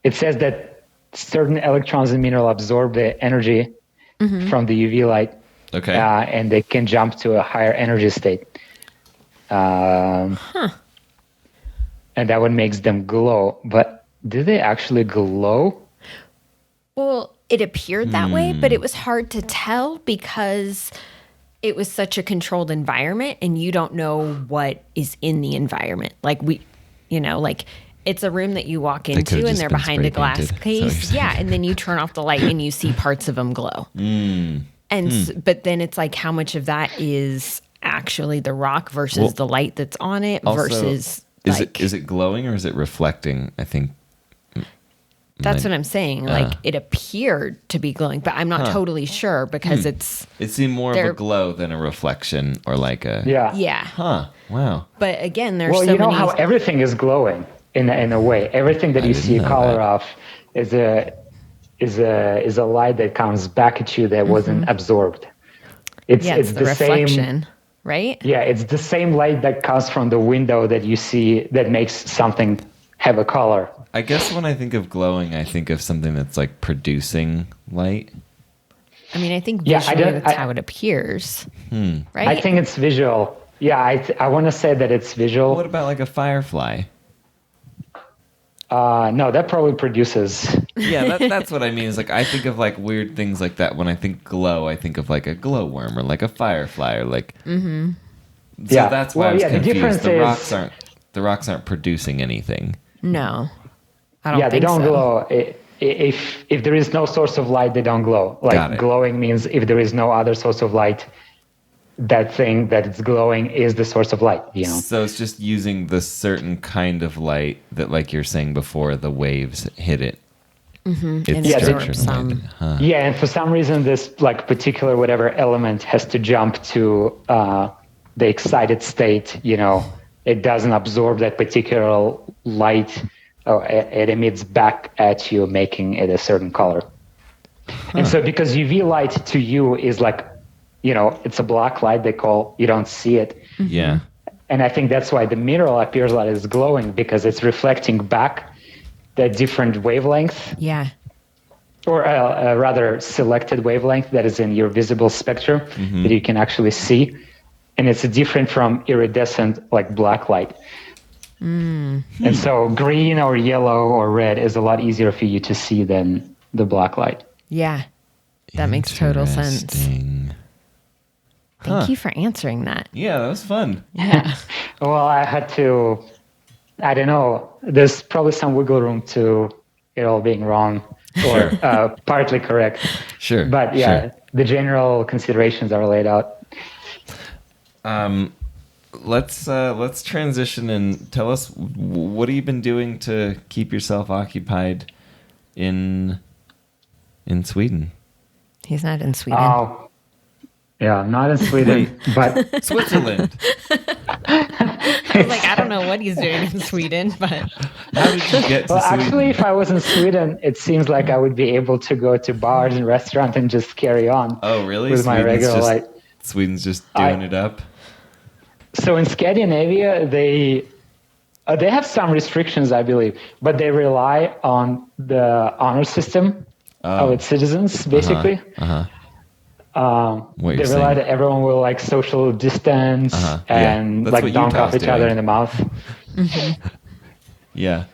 it says that certain electrons in mineral absorb the energy from the UV light. Okay. And they can jump to a higher energy state. And that one makes them glow. But do they actually glow? Well, it appeared that way, but it was hard to tell because it was such a controlled environment and you don't know what is in the environment. Like it's a room that you walk into and they're behind a glass case. Yeah. And then you turn off the light and you see parts of them glow. But then it's like, how much of that is actually the rock versus the light that's on it versus is it glowing or is it reflecting? I think that's what I'm saying. Like it appeared to be glowing, but I'm not totally sure because it seemed more of a glow than a reflection or like a yeah. Huh. Wow. But again, there's well, so many. How everything is glowing in a way. Everything that you see a color of is a light that comes back at you that wasn't absorbed. It's the reflection, same, right? Yeah, it's the same light that comes from the window that you see that makes something have a color. I guess when I think of glowing, I think of something that's like producing light. I mean, I think visually that's how it appears, right? I think it's visual. Yeah, I want to say that it's visual. What about like a firefly? No, that probably produces. Yeah, that's what I mean. Is like I think of like weird things like that. When I think glow, I think of like a glowworm or like a firefly or like. So that's why I was confused. The rocks aren't producing anything. No, I don't think so. They don't glow. If there is no source of light, they don't glow. Like glowing means if there is no other source of light, that thing that it's glowing is the source of light. So it's just using the certain kind of light that, like you're saying before, the waves hit it. And for some reason, this like particular whatever element has to jump to the excited state. It doesn't absorb that particular light. It emits back at you, making it a certain color. And so because UV light to you is like, it's a black light you don't see it. Yeah. And I think that's why the mineral appears like it's glowing because it's reflecting back the different wavelength. Yeah. Or a rather selected wavelength that is in your visible spectrum that you can actually see. And it's different from iridescent, like black light. And so green or yellow or red is a lot easier for you to see than the black light. Yeah, that makes total sense. Thank you for answering that. Yeah, that was fun. Yeah. Well, I had to, I don't know, there's probably some wiggle room to it all being wrong or partly correct. Sure. But the general considerations are laid out. Let's transition and tell us what have you been doing to keep yourself occupied in Sweden? He's not in Sweden. Oh, yeah, not in Sweden, but Switzerland. I was like, I don't know what he's doing in Sweden, but how did you get to Sweden? Actually, if I was in Sweden, it seems like I would be able to go to bars and restaurants and just carry on. Oh, really? With my regular life. Sweden's just doing it up. So in Scandinavia, they have some restrictions, I believe, but they rely on the honor system of its citizens, basically. What they you're rely saying. that everyone will like social distance Yeah, and that's like what don't cough Utah's each other doing. in the mouth. Yeah.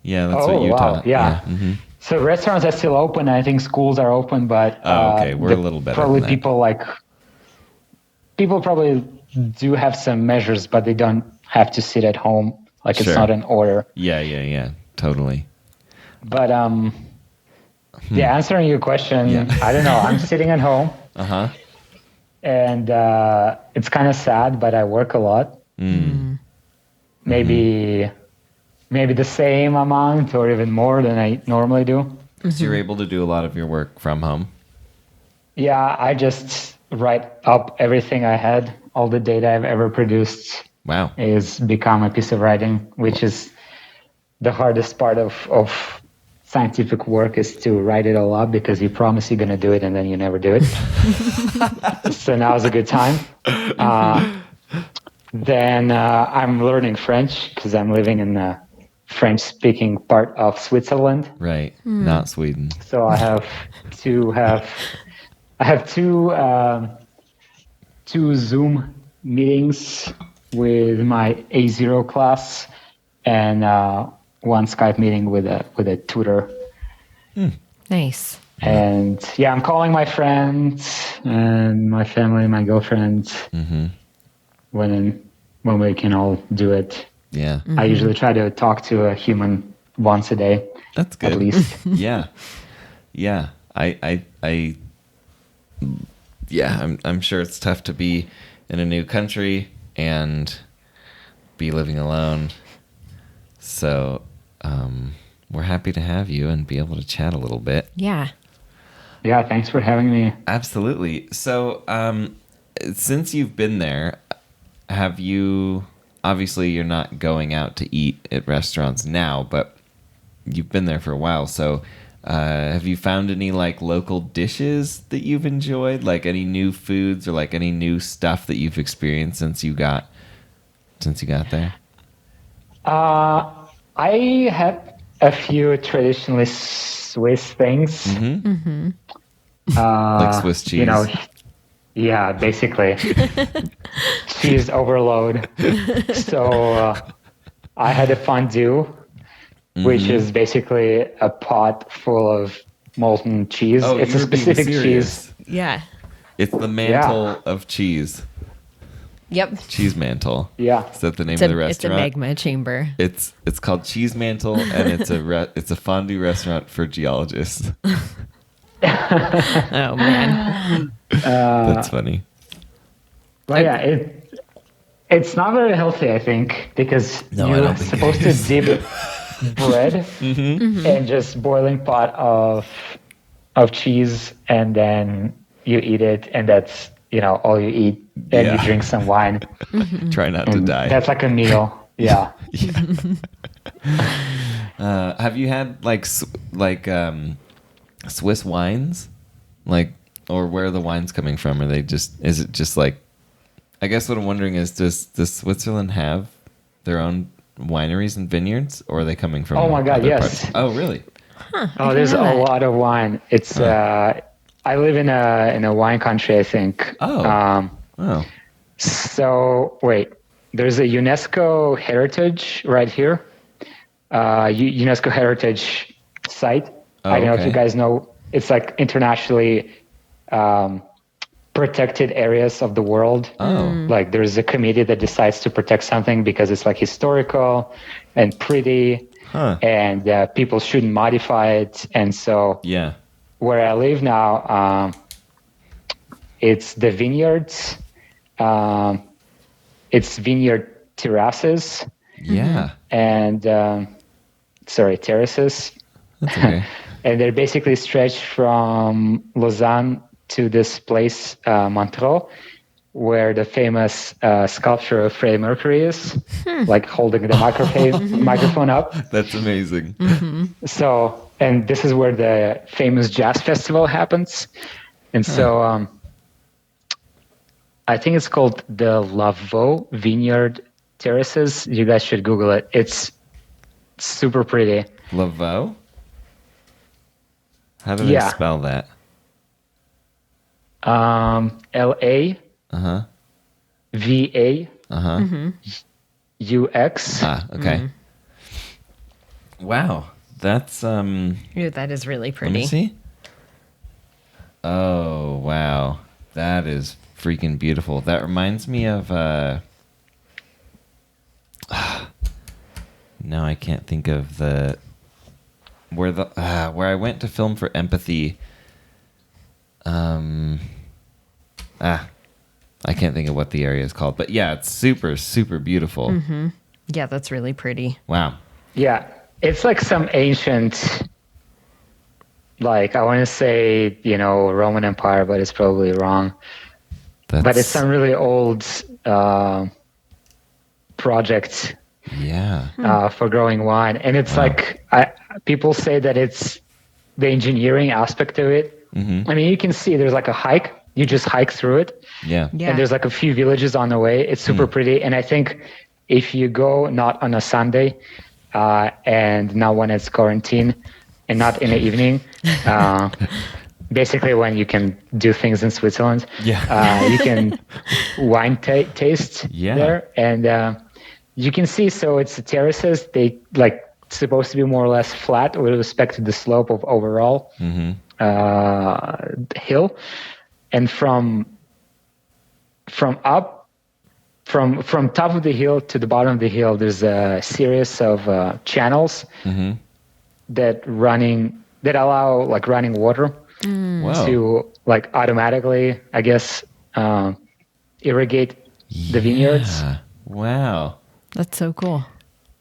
Yeah, that's what Oh Utah. wow, yeah. Hmm. So restaurants are still open. I think schools are open, but Oh, okay. We're a little better probably than that. people probably do have some measures, but they don't have to sit at home. Like it's Sure. not an order. Yeah. Totally. But yeah, answering your question, Yeah. I don't know. I'm sitting at home, Uh-huh. and it's kind of sad, but I work a lot. Maybe the same amount or even more than I normally do. So you're able to do a lot of your work from home. Yeah, I just write up everything I had, all the data I've ever produced Wow. is become a piece of writing, which is the hardest part of scientific work is to write it all up because you promise you're going to do it and then you never do it. So now's a good time. Then I'm learning French because I'm living in the French-speaking part of Switzerland. Right. Not Sweden. So I have two Zoom meetings with my A0 class and one Skype meeting with a tutor. Nice. And yeah, I'm calling my friends and my family, my girlfriend, when we can all do it. Yeah. I usually try to talk to a human once a day. That's good. At least. Yeah. I'm sure it's tough to be in a new country and be living alone. So, we're happy to have you and be able to chat a little bit. Yeah. Yeah, thanks for having me. Absolutely. So, since you've been there, have you, obviously you're not going out to eat at restaurants now, but you've been there for a while. So, have you found any like local dishes that you've enjoyed? Like any new foods or like any new stuff that you've experienced since you got there? I had a few traditionally Swiss things. Like Swiss cheese. You know, yeah, basically cheese overload. So I had a fondue, which is basically a pot full of molten cheese. Oh, it's a you're being specific serious. cheese. Yeah. It's the mantle of cheese. Yep. Cheese mantle. Yeah. Is that the name It's of the a restaurant? magma chamber. It's called Cheese Mantle, and it's a fondue restaurant for geologists. Oh man. That's funny. But yeah, it's not very healthy, I think, because No, I you're don't think it supposed to is. dip bread and just boiling pot of cheese, and then you eat it, and that's all you eat. And you drink some wine. Try not to die. That's like a meal. Yeah. Have you had like Swiss wines, or where are the wines coming from? Are they is it just like? I guess what I'm wondering is, does Switzerland have their own wineries and vineyards, or are they coming from? Oh my God, other yes. parts? Oh really? Oh, there's a lot of wine. It's I live in a wine country, I think. Oh. Oh. So wait, there's a UNESCO heritage right here. UNESCO heritage site. Oh, I don't know if okay. you guys know. It's like internationally protected areas of the world. Oh. Like there's a committee that decides to protect something because it's like historical and pretty, and people shouldn't modify it. And so Yeah. where I live now, it's the vineyards. It's vineyard terraces. Yeah. And terraces. That's okay. And they're basically stretched from Lausanne to this place, Montreux, where the famous sculpture of Freddie Mercury is, like holding the microphone up. That's amazing. So, and this is where the famous jazz festival happens. And so I think it's called the Lavaux Vineyard Terraces. You guys should Google it. It's super pretty. Lavaux? How do they spell that? LA, VA, UX. Okay. Wow. That's Ooh, that is really let me pretty. see. Oh, wow. That is freaking beautiful. That reminds me of no, I can't think of where I went to film for Empathy. I can't think of what the area is called, but yeah, it's super, super beautiful. Yeah, that's really pretty. Wow. Yeah, it's like some ancient, like I want to say, Roman Empire, but it's probably wrong. But it's some really old project yeah. for growing wine, and it's like people say that it's the engineering aspect of it. I mean, you can see there's like a hike. You just hike through it. Yeah. And there's like a few villages on the way. It's super pretty. And I think if you go not on a Sunday and not when it's quarantine and not in the evening, basically when you can do things in Switzerland, you can wine taste there. And you can see, so it's the terraces. They like supposed to be more or less flat with respect to the slope of overall hill. And from top of the hill to the bottom of the hill, there's a series of channels that allow like running water to like automatically, I guess, irrigate the vineyards. Wow. That's so cool.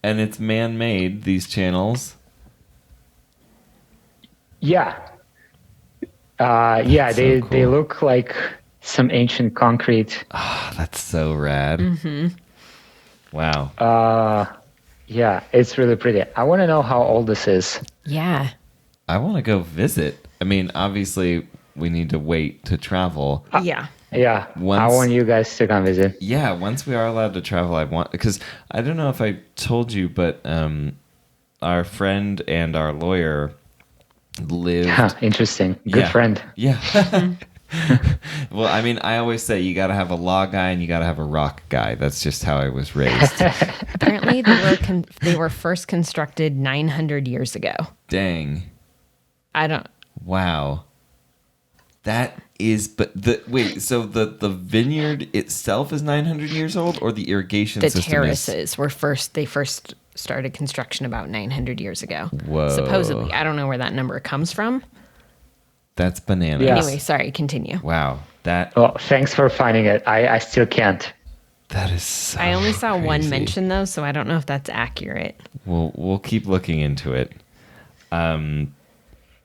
And it's man-made, these channels. Yeah. So they cool. look like some ancient concrete. Oh, that's so rad. Wow. Yeah, it's really pretty. I want to know how old this is. Yeah. I want to go visit. I mean, obviously, we need to wait to travel. Yeah. Yeah, I want you guys to come visit. Yeah, once we are allowed to travel, because I don't know if I told you, but our friend and our lawyer lived. Interesting. Good friend. Yeah. Well, I mean, I always say you got to have a law guy and you got to have a rock guy. That's just how I was raised. Apparently, they were first constructed 900 years ago. Dang. I don't. Wow. That is, so the vineyard itself is 900 years old, or the irrigation The system terraces were they first started construction about 900 years ago. Whoa. Supposedly. I don't know where that number comes from. That's bananas. Yeah. Anyway, sorry, continue. Wow. Well, thanks for finding it. I still can't. That is so I only saw one crazy. mention, though, so I don't know if that's accurate. We'll keep looking into it.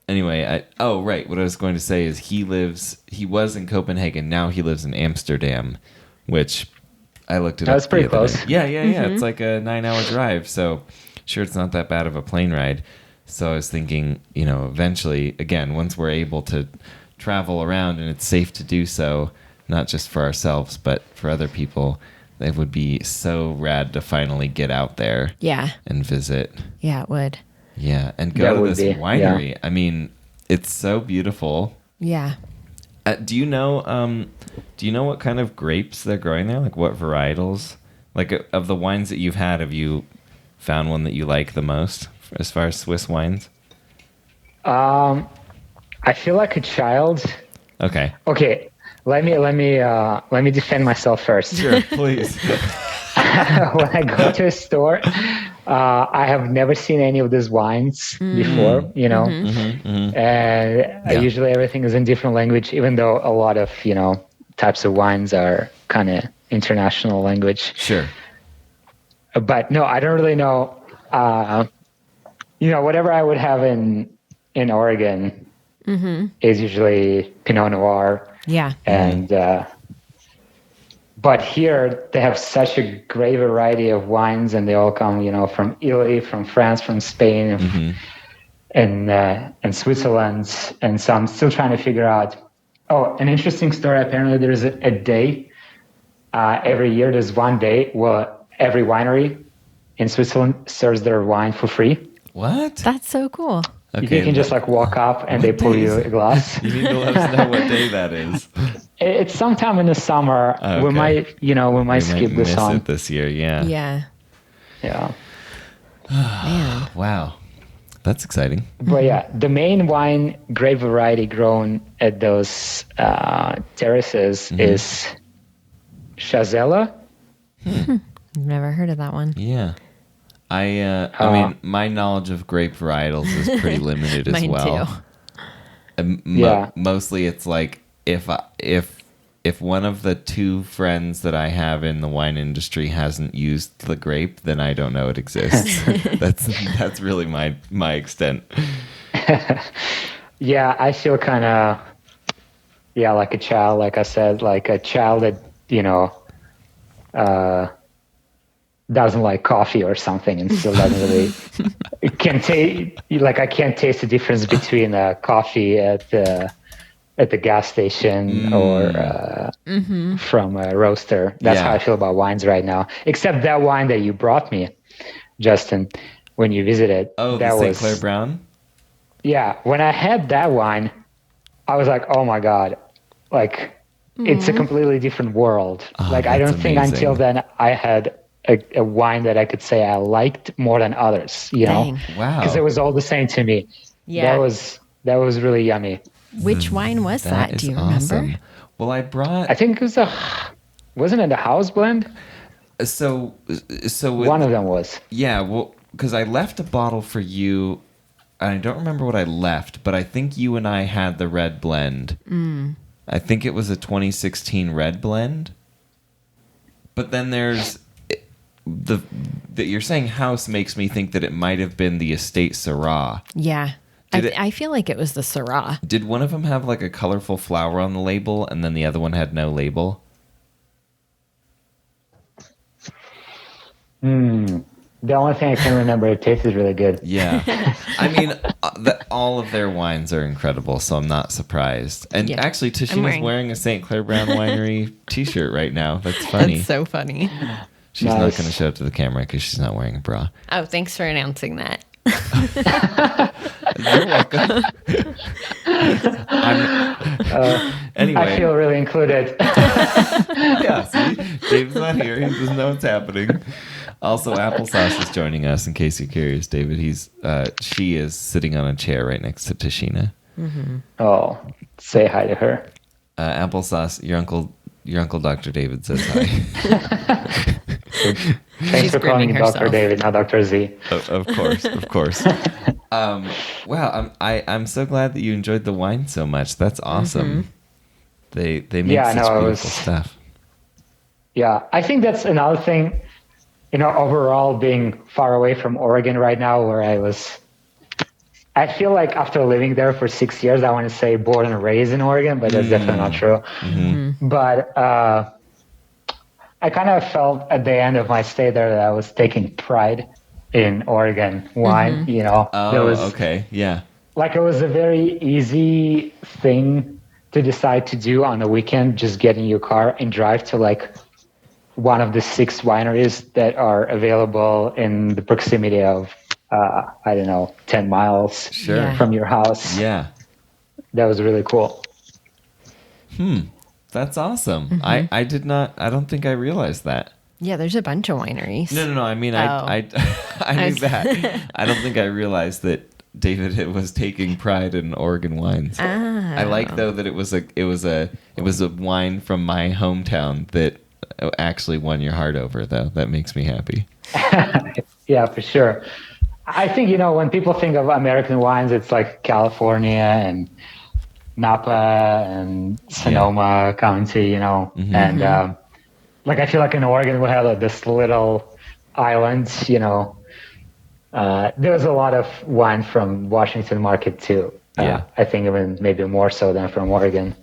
Anyway, right. What I was going to say is he was in Copenhagen. Now he lives in Amsterdam, which I looked it up. That's pretty the other close. day. Yeah. It's like a 9-hour drive. So sure, it's not that bad of a plane ride. So I was thinking, eventually, again, once we're able to travel around and it's safe to do so, not just for ourselves, but for other people, it would be so rad to finally get out there. Yeah. And visit. Yeah, it would. Yeah, and go to this winery. Yeah. I mean, it's so beautiful. Yeah. Do you know what kind of grapes they're growing there? Like what varietals? Like of the wines that you've had, have you found one that you like the most as far as Swiss wines? I feel like a child. Okay. Okay. Let me defend myself first. Sure, please. When I go to a store, I have never seen any of these wines before, and usually everything is in different language, even though a lot of, types of wines are kind of international language. Sure. But no, I don't really know. Whatever I would have in Oregon is usually Pinot Noir. Yeah. And, but here they have such a great variety of wines, and they all come, from Italy, from France, from Spain, and Switzerland. And so I'm still trying to figure out. Oh, an interesting story. Apparently there's a day, every year there's one day where every winery in Switzerland serves their wine for free. What? That's so cool. Okay, you can just like walk up and they pour you a glass. You need to let us know what day that is. It's sometime in the summer. Okay. We might skip this miss one. it this year. Yeah. Yeah. Yeah. Man. Wow, that's exciting. But yeah, the main wine grape variety grown at those terraces is Chazella. Never heard of that one. Yeah. I mean, my knowledge of grape varietals is pretty limited as Mine well. too. Yeah. Mostly it's like if one of the two friends that I have in the wine industry hasn't used the grape, then I don't know it exists. That's really my extent. Yeah, I feel kind of like a child, like I said, like a child that doesn't like coffee or something and still doesn't really can taste. Like I can't taste the difference between coffee at the gas station or from a roaster. That's how I feel about wines right now. Except that wine that you brought me, Justin, when you visited. Oh, that the St. was Clair Brown? Yeah, when I had that wine, I was like, oh my God, like it's a completely different world. Like I don't think until then I had a wine that I could say I liked more than others, Dang. Wow. because it was all the same to me. Yeah. That was really yummy. Which wine was that? is Do you remember? awesome. Well, I brought... I think it was wasn't it a house blend? So with, One of them was. Yeah, well, because I left a bottle for you. I don't remember what I left, but I think you and I had the red blend. I think it was a 2016 red blend. But then there's that you're saying house makes me think that it might have been the Estate Syrah. Yeah. I feel like it was the Syrah. Did one of them have like a colorful flower on the label and then the other one had no label? The only thing I can remember, it tasted really good. Yeah. I mean, all of their wines are incredible, so I'm not surprised. And Yeah. actually, Tashina's wearing a St. Clair Brown Winery t-shirt right now. That's funny. That's so funny. She's not Nice. going to show it to the camera because she's not wearing a bra. Oh, thanks for announcing that. You're welcome. Anyway. I feel really included. Yeah, see? David's not here. He doesn't know what's happening. Also, Applesauce is joining us, in case you're curious, David. She is sitting on a chair right next to Tashina. Oh, say hi to her. Applesauce, your uncle Dr. David says hi. Thanks She's for calling me grooming Dr. herself. David, not Dr. Z. Of course. Wow, I'm so glad that you enjoyed the wine so much. That's awesome. They make such beautiful stuff. Yeah, I think that's another thing, overall being far away from Oregon right now, where I feel like after living there for 6 years, I want to say born and raised in Oregon, but that's definitely not true. But I kind of felt at the end of my stay there that I was taking pride in Oregon wine, Oh, okay, yeah. Like it was a very easy thing to decide to do on the weekend, just get in your car and drive to like one of the 6 wineries that are available in the proximity of, 10 miles Sure. from your house. Yeah. That was really cool. That's awesome. I don't think I realized that. Yeah, there's a bunch of wineries. No. I mean, I knew that. I don't think I realized that David was taking pride in Oregon wines. I like though that it was a wine from my hometown that actually won your heart over. Though that makes me happy. Yeah, for sure. I think when people think of American wines, it's like California and Napa and Sonoma County, and like I feel like in Oregon we have like this little island, there was a lot of wine from Washington Market too. I think even maybe more so than from Oregon.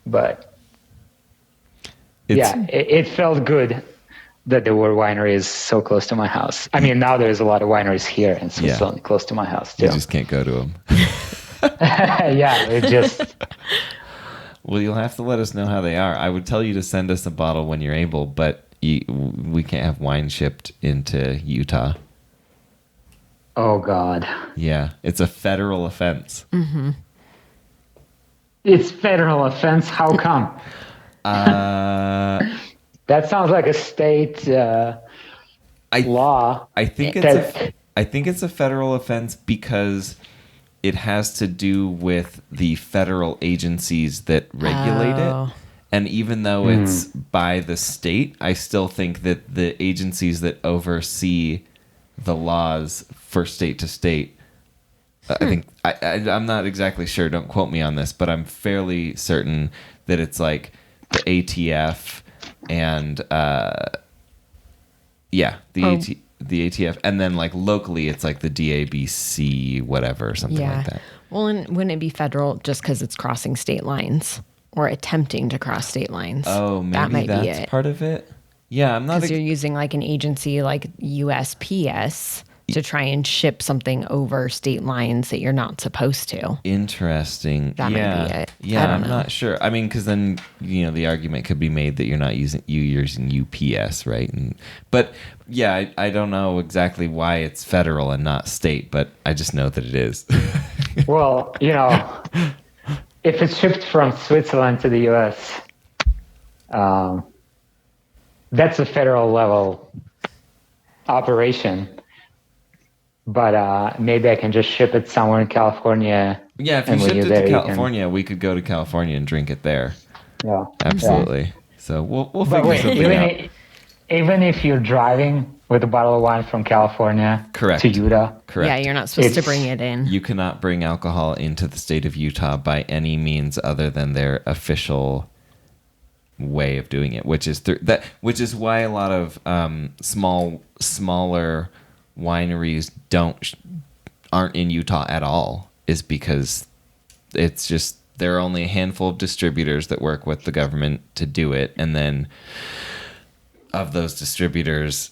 But it felt good that there were wineries so close to my house. I mean, now there's a lot of wineries here in Switzerland close to my house too. You just can't go to them. Yeah, it just... Well, you'll have to let us know how they are. I would tell you to send us a bottle when you're able, but we can't have wine shipped into Utah. Oh God. Yeah, it's a federal offense. It's federal offense. How come? That sounds like a state law. I think it's a federal offense because it has to do with the federal agencies that regulate it. And even though it's by the state, I still think that the agencies that oversee the laws for state to state, I think I'm not exactly sure. Don't quote me on this, but I'm fairly certain that it's like the ATF and the ATF, and then like locally it's like the DABC, whatever, something like that. Well, and wouldn't it be federal just because it's crossing state lines or attempting to cross state lines? Oh, maybe that might that's be it. part of it. Yeah, I'm not. Because you're using like an agency like USPS to try and ship something over state lines that you're not supposed to. Interesting. That might be it. Yeah, I'm not sure. I mean, because then the argument could be made that you're using UPS, right? But yeah, I don't know exactly why it's federal and not state, but I just know that it is. Well, if it's shipped from Switzerland to the U.S., that's a federal level operation. But maybe I can just ship it somewhere in California. Yeah, if you shipped it to California, we could go to California and drink it there. Yeah, absolutely. Yeah. So we'll figure something out. Even if you're driving with a bottle of wine from California to Utah, yeah, you're not supposed to bring it in. You cannot bring alcohol into the state of Utah by any means other than their official way of doing it, which is why a lot of smaller wineries aren't in Utah at all, is because it's just there are only a handful of distributors that work with the government to do it, and then of those distributors,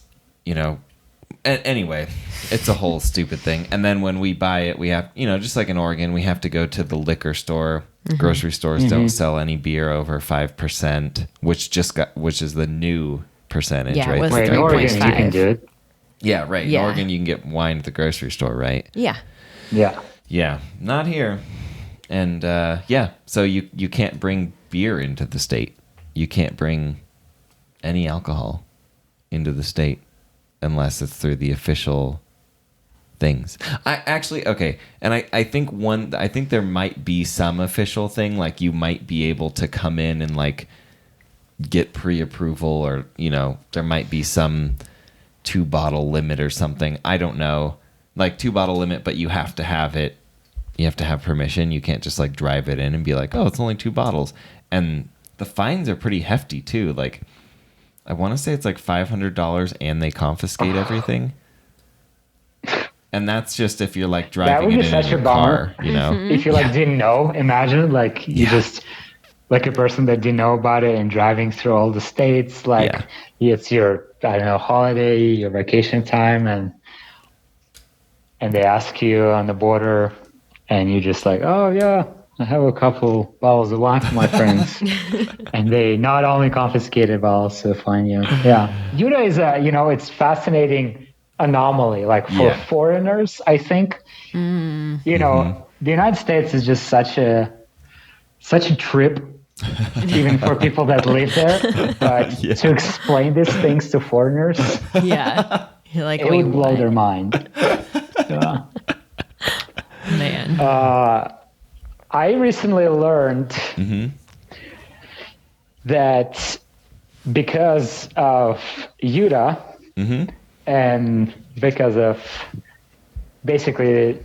anyway, it's a whole stupid thing. And then when we buy it, we have, just like in Oregon, we have to go to the liquor store. Grocery stores don't sell any beer over 5%, which is the new percentage, right? Wait, in Oregon you can do it. Yeah, right. In Oregon, you can get wine at the grocery store, right? Yeah. Yeah. Not here. And so you can't bring beer into the state. You can't bring any alcohol into the state unless it's through the official things. I think there might be some official thing, like you might be able to come in and like get pre-approval, or there might be some 2-bottle limit or something. I don't know, like 2-bottle limit, but you have to have it. You have to have permission. You can't just like drive it in and be like, oh, it's only 2 bottles. And the fines are pretty hefty too. Like, I want to say it's like $500 and they confiscate everything. And that's just if you're like driving it in your car, If you didn't know, imagine you just like a person that didn't know about it and driving through all the states, it's your, holiday, your vacation time, and they ask you on the border and you're just like, oh yeah, I have a couple bottles of wine for my friends. And they not only confiscated, but also fine you. Yeah. Utah is it's fascinating anomaly, for foreigners, I think. The United States is just such a trip, even for people that live there. But to explain these things to foreigners, you're like, it would blow their mind. Man. I recently learned that because of Utah and because of basically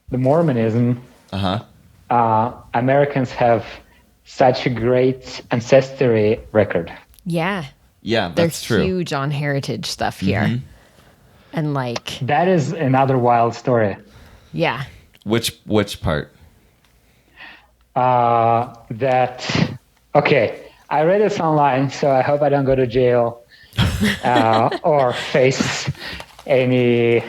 the Mormonism, Americans have such a great ancestry record. Yeah. Yeah, that's true. They're huge on heritage stuff here. And that is another wild story. Yeah. Which part? I read this online, so I hope I don't go to jail or face any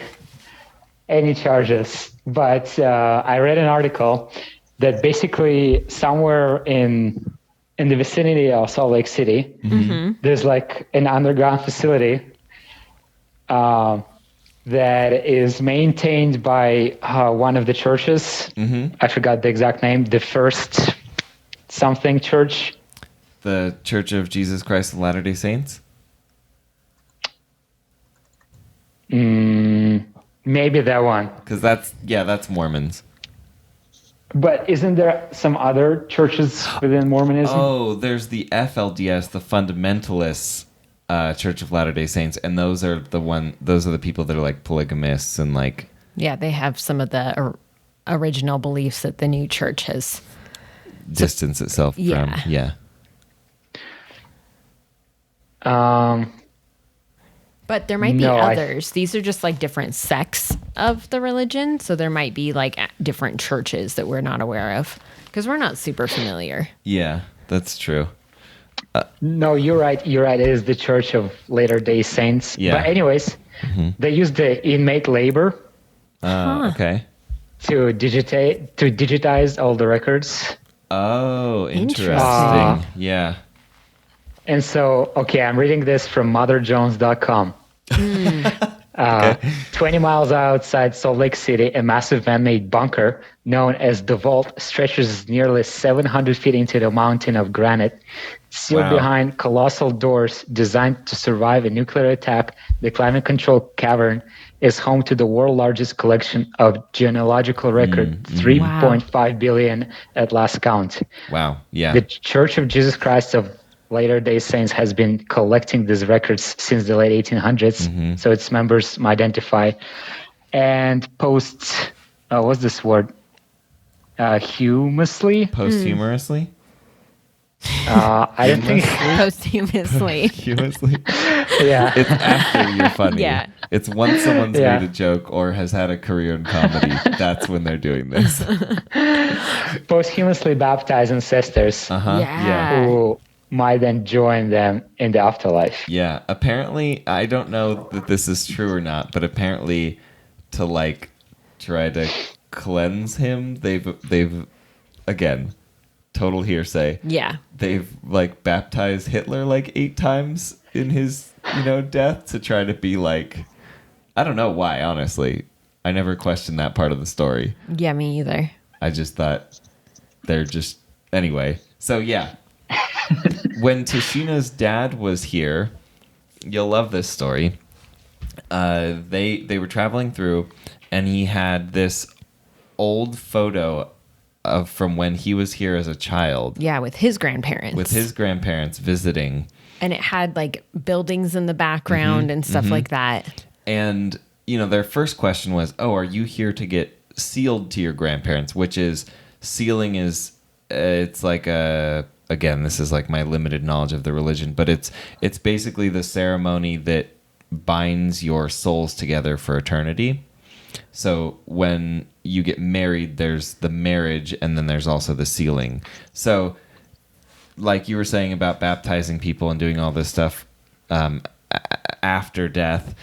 charges. But I read an article that basically somewhere in the vicinity of Salt Lake City, there's an underground facility that is maintained by one of the churches. I forgot the exact name. The First something church. The Church of Jesus Christ of Latter-day Saints? Maybe that one. Because that's Mormons. But isn't there some other churches within Mormonism? Oh, there's the FLDS, the Fundamentalists Church of Latter-day Saints, and those are the people that are like polygamists and like... Yeah, they have some of the original beliefs that the new church has distanced itself from. Yeah. But there might be others. These are just like different sects of the religion. So there might be like different churches that we're not aware of because we're not super familiar. Yeah, that's true. No, you're right. You're right. It is the Church of Latter-day Saints. Yeah. But anyways, they use the inmate labor okay. to digitize all the records. Oh, interesting. Yeah. And so, I'm reading this from motherjones.com. 20 miles outside Salt Lake City, a massive man-made bunker known as the Vault stretches nearly 700 feet into the mountain of granite. Sealed behind colossal doors designed to survive a nuclear attack, the climate-controlled cavern is home to the world's largest collection of genealogical records, 3.5 billion at last count. Wow, yeah. The Church of Jesus Christ of Latter-day Saints has been collecting these records since the late 1800s, so its members identify and post, what's this word? Humously? Posthumously? I don't think... Posthumously. Posthumously? Yeah. It's after you're funny. Yeah. It's once someone's made a joke or has had a career in comedy. That's when they're doing this. Posthumously baptized ancestors who might then join them in the afterlife. Yeah. Apparently, I don't know that this is true or not, but apparently to like try to cleanse him, they've again, total hearsay. Yeah. They've like baptized Hitler like 8 times in his, death to try to be like, I don't know why, honestly. I never questioned that part of the story. Yeah, me either. I just thought they're just... Anyway, so yeah. When Tashina's dad was here, you'll love this story. They were traveling through, and he had this old photo of from when he was here as a child. Yeah, with his grandparents. With his grandparents visiting. And it had like buildings in the background and stuff like that. And, their first question was, are you here to get sealed to your grandparents? Which is, sealing is, it's like again, this is like my limited knowledge of the religion, but it's basically the ceremony that binds your souls together for eternity. So when you get married, there's the marriage and then there's also the sealing. So like you were saying about baptizing people and doing all this stuff after death,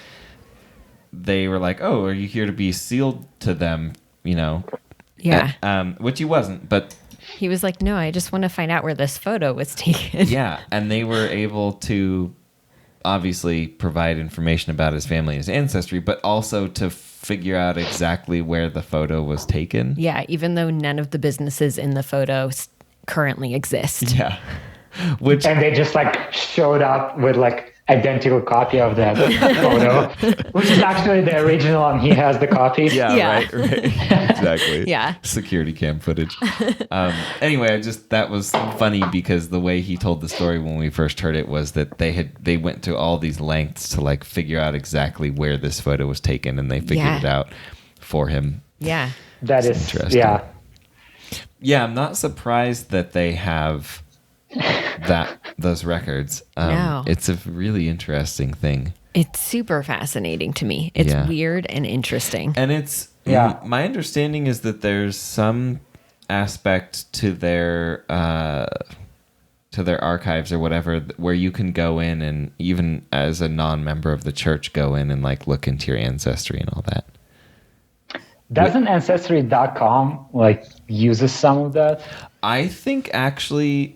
they were like, are you here to be sealed to them, Yeah. which he wasn't, but... He was like, no, I just want to find out where this photo was taken. Yeah, and they were able to obviously provide information about his family and his ancestry, but also to figure out exactly where the photo was taken. Yeah, even though none of the businesses in the photo currently exist. Yeah. And they just like showed up with like identical copy of that photo, which is actually the original and he has the copy. Yeah. Right. Exactly. Yeah. Security cam footage. Anyway, that was funny because the way he told the story when we first heard it was that they went to all these lengths to like figure out exactly where this photo was taken, and they figured it out for him. Yeah. That is interesting. Yeah. Yeah, I'm not surprised that they have those records. No. It's a really interesting thing. It's super fascinating to me. It's weird and interesting. And it's my understanding is that there's some aspect to their archives or whatever where you can go in and even as a non-member of the church go in and like look into your ancestry and all that. Doesn't Ancestry.com like uses some of that? I think actually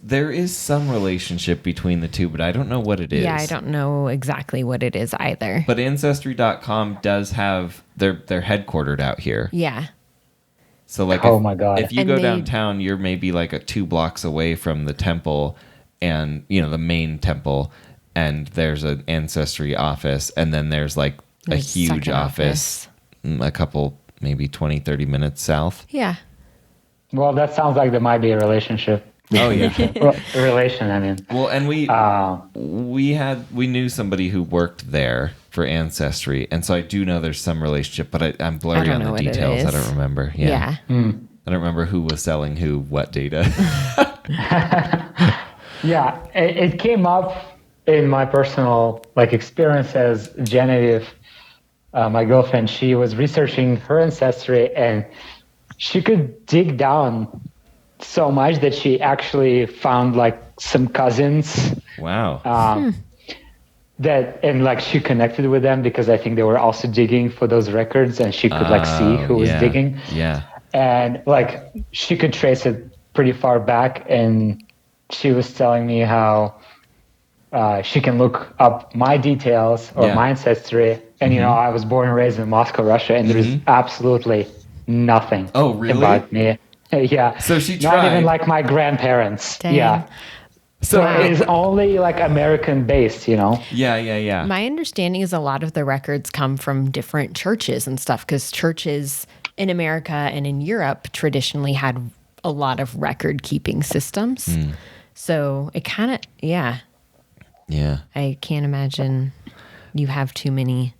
there is some relationship between the two, but I don't know what it is. Yeah, I don't know exactly what it is either. But Ancestry.com does have, they're headquartered out here. Yeah. So like, Oh my God. if you go downtown, you're maybe like 2 blocks away from the temple and, the main temple, and there's an Ancestry office, and then there's like a huge office, a couple, maybe 20, 30 minutes south. Yeah. Well, that sounds like there might be a relationship. Oh yeah. Relation, I mean. Well, and we knew somebody who worked there for Ancestry, and so I do know there's some relationship, but I'm blurry on the details. I don't remember. Yeah. I don't remember who was selling who what data. Yeah, it came up in my personal experience as Genevieve, my girlfriend. She was researching her ancestry, and she could dig down so much that she actually found some cousins. Wow. And she connected with them because I think they were also digging for those records, and she could see who was digging. Yeah. And she could trace it pretty far back, and she was telling me how she can look up my details or my ancestry. And I was born and raised in Moscow, Russia, and there's absolutely nothing about me. Yeah. So she tried. Not even my grandparents. Dang. Yeah. So it's only American based, Yeah. My understanding is a lot of the records come from different churches and stuff, because churches in America and in Europe traditionally had a lot of record keeping systems. So it kind of, yeah. I can't imagine you have too many.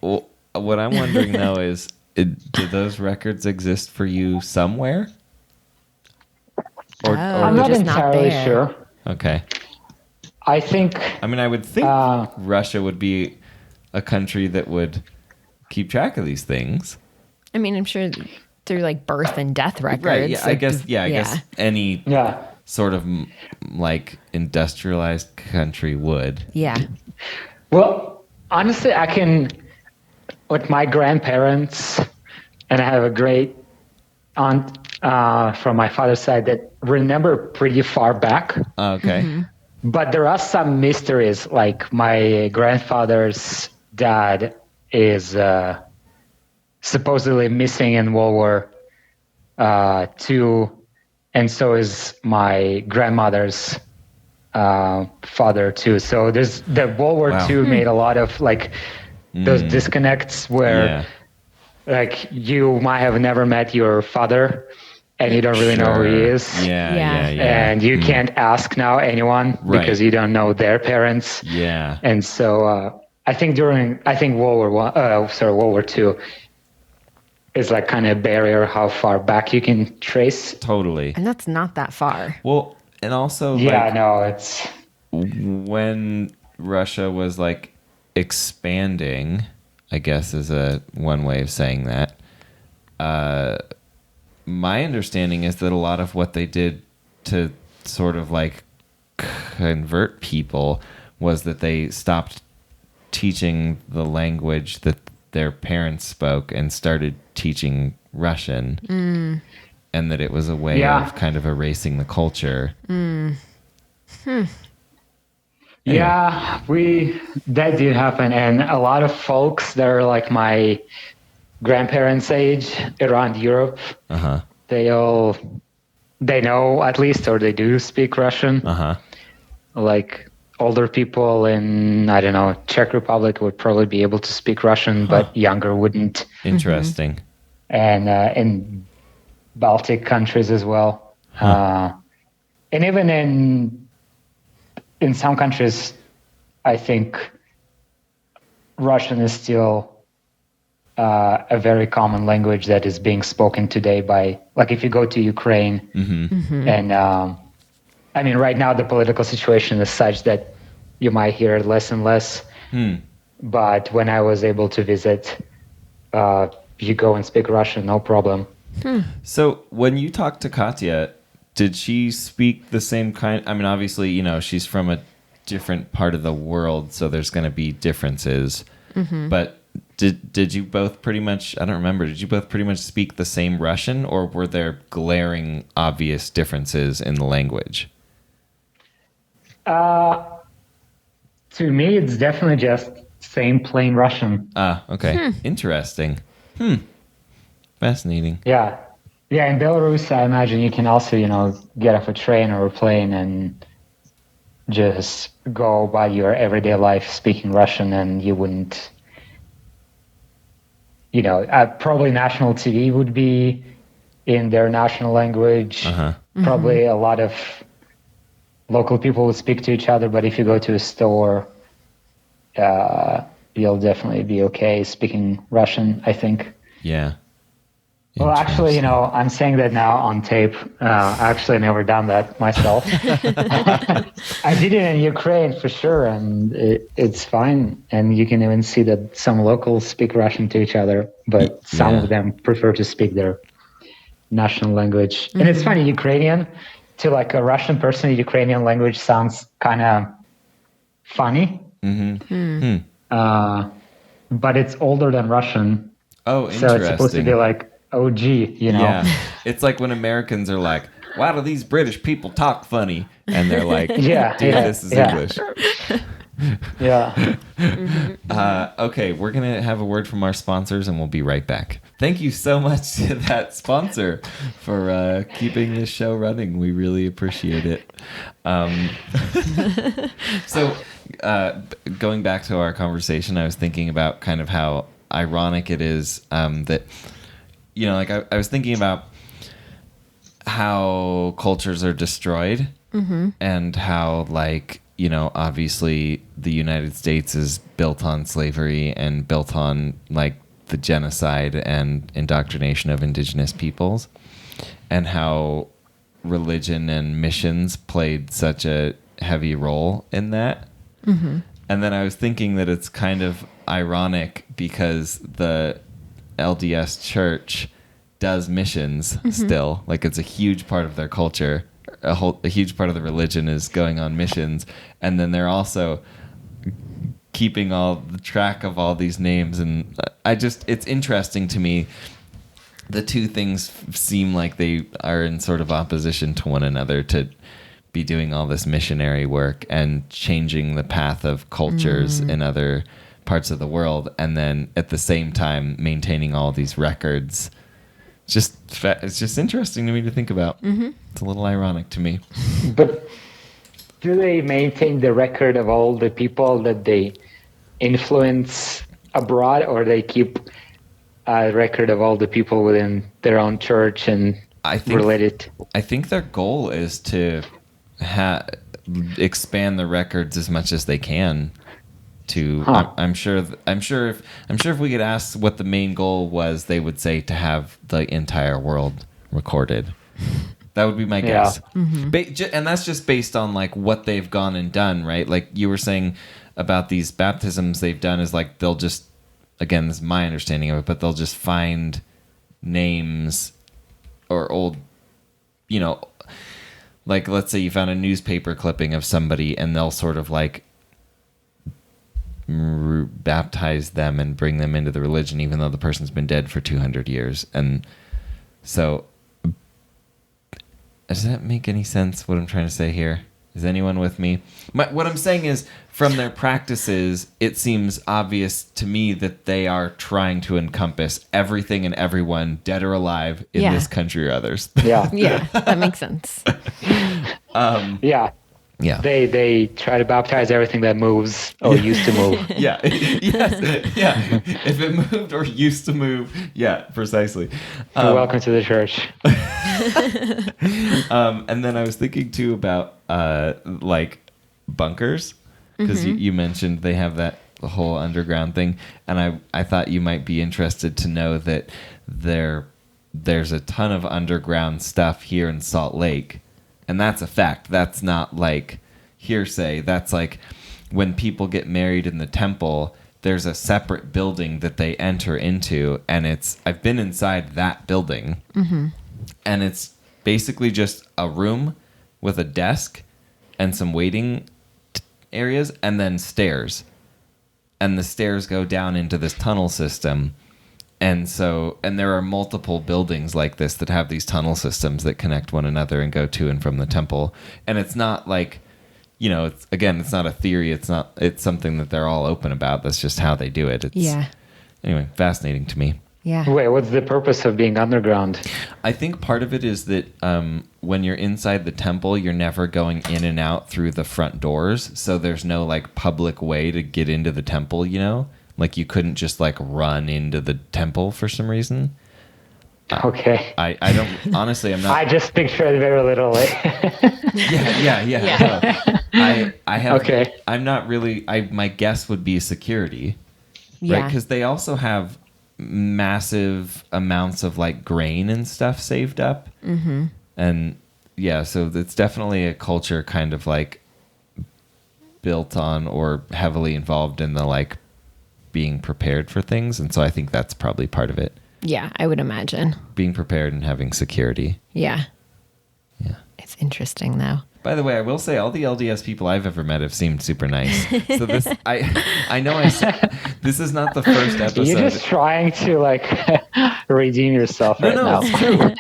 Well, what I'm wondering though is, do those records exist for you somewhere? I'm not entirely sure. Okay. I think. I mean, I would think Russia would be a country that would keep track of these things. I mean, I'm sure through birth and death records. Right. Yeah, I guess any sort of industrialized country would. Yeah. Well, honestly, I can, with my grandparents, and I have a great aunt from my father's side that remember pretty far back. Okay. But there are some mysteries, like my grandfather's dad is supposedly missing in World War II, and so is my grandmother's father too. So there's the World War II made a lot of those disconnects where you might have never met your father and you don't really know who he is. Yeah. And you can't ask now anyone because you don't know their parents. Yeah. And so I think World War II is kind of a barrier how far back you can trace. Totally. And that's not that far. Well, and also it's when Russia was expanding, I guess is one way of saying that. My understanding is that a lot of what they did to sort of convert people was that they stopped teaching the language that their parents spoke and started teaching Russian. And that it was a way of kind of erasing the culture. Yeah, that did happen. And a lot of folks that are my grandparents' age around Europe, they know at least, or they do speak Russian. Older people in, I don't know, Czech Republic would probably be able to speak Russian, but younger wouldn't. Interesting. And in Baltic countries as well. And even in some countries, I think Russian is still a very common language that is being spoken today by, if you go to Ukraine, and I mean, right now the political situation is such that you might hear it less and less. But when I was able to visit, you go and speak Russian, no problem. So when you talked to Katya, did she speak the same kind? I mean, obviously, she's from a different part of the world, so there's going to be differences. But did you both pretty much, I don't remember, did you both pretty much speak the same Russian, or were there glaring, obvious differences in the language? To me, it's definitely just same plain Russian. Ah, okay. Interesting. Fascinating. Yeah. Yeah, in Belarus, I imagine you can also, get off a train or a plane and just go by your everyday life speaking Russian, and you wouldn't, probably national TV would be in their national language. Uh-huh. Probably a lot of local people would speak to each other, but if you go to a store, you'll definitely be okay speaking Russian, I think. Yeah. Well, actually, I'm saying that now on tape. Actually, I never done that myself. I did it in Ukraine for sure, and it's fine. And you can even see that some locals speak Russian to each other, but some of them prefer to speak their national language. And it's funny, Ukrainian, to like a Russian person, Ukrainian language sounds kind of funny. But it's older than Russian. Oh, interesting. So it's supposed to be like OG, Yeah. It's like when Americans are like, why do these British people talk funny? And they're like, this is English. Yeah. Okay, we're going to have a word from our sponsors and we'll be right back. Thank you so much to that sponsor for keeping this show running. We really appreciate it. So going back to our conversation, I was thinking about kind of how ironic it is that, I was thinking about how cultures are destroyed and how, obviously the United States is built on slavery and built on, the genocide and indoctrination of indigenous peoples, and how religion and missions played such a heavy role in that. And then I was thinking that it's kind of ironic because the LDS Church does missions still. Like, it's a huge part of their culture. A huge part of the religion is going on missions, and then they're also keeping all the track of all these names. And it's interesting to me. The two things seem like they are in sort of opposition to one another, to be doing all this missionary work and changing the path of cultures in other parts of the world, and then at the same time maintaining all these records. It's just interesting to me to think about. It's a little ironic to me. But do they maintain the record of all the people that they influence abroad, or they keep a record of all the people within their own church and related? I think their goal is to expand the records as much as they can. I'm sure if we could ask what the main goal was, they would say to have the entire world recorded. That would be my guess. And that's just based on what they've gone and done, right? Like you were saying about these baptisms they've done, is they'll just, again, this is my understanding of it, but they'll just find names or old, let's say you found a newspaper clipping of somebody, and they'll sort of baptize them and bring them into the religion, even though the person's been dead for 200 years. And so, does that make any sense, what I'm trying to say here? Is anyone with me? What I'm saying is, from their practices, it seems obvious to me that they are trying to encompass everything and everyone, dead or alive, in this country or others. Yeah, that makes sense. Yeah. They try to baptize everything that moves or used to move. Yeah. Yes. Yeah. If it moved or used to move. Yeah, precisely. You're welcome to the church. And then I was thinking too about bunkers, because you mentioned they have that whole underground thing, and I thought you might be interested to know that there's a ton of underground stuff here in Salt Lake. And that's a fact. That's not hearsay. That's when people get married in the temple, there's a separate building that they enter into. And I've been inside that building. And it's basically just a room with a desk and some waiting areas, and then stairs. And the stairs go down into this tunnel system. And there are multiple buildings like this that have these tunnel systems that connect one another and go to and from the temple. And it's not it's not a theory. It's something that they're all open about. That's just how they do it. Anyway, fascinating to me. Yeah. Wait, what's the purpose of being underground? I think part of it is that when you're inside the temple, you're never going in and out through the front doors. So there's no like public way to get into the temple, Like you couldn't just like run into the temple for some reason. Okay. I don't, honestly, I'm not. I just pictured very little. Yeah. I have, okay. I'm not really, my guess would be security, right? Because they also have massive amounts of like grain and stuff saved up. Mm-hmm. And yeah, so it's definitely a culture kind of like built on or heavily involved in the like being prepared for things. And so I think that's probably part of it. Yeah, I would imagine. Being prepared and having security. Yeah. Yeah. It's interesting though. By the way, I will say all the LDS people I've ever met have seemed super nice. So this, I know this is not the first episode. You're just trying to like redeem yourself right now. It's true.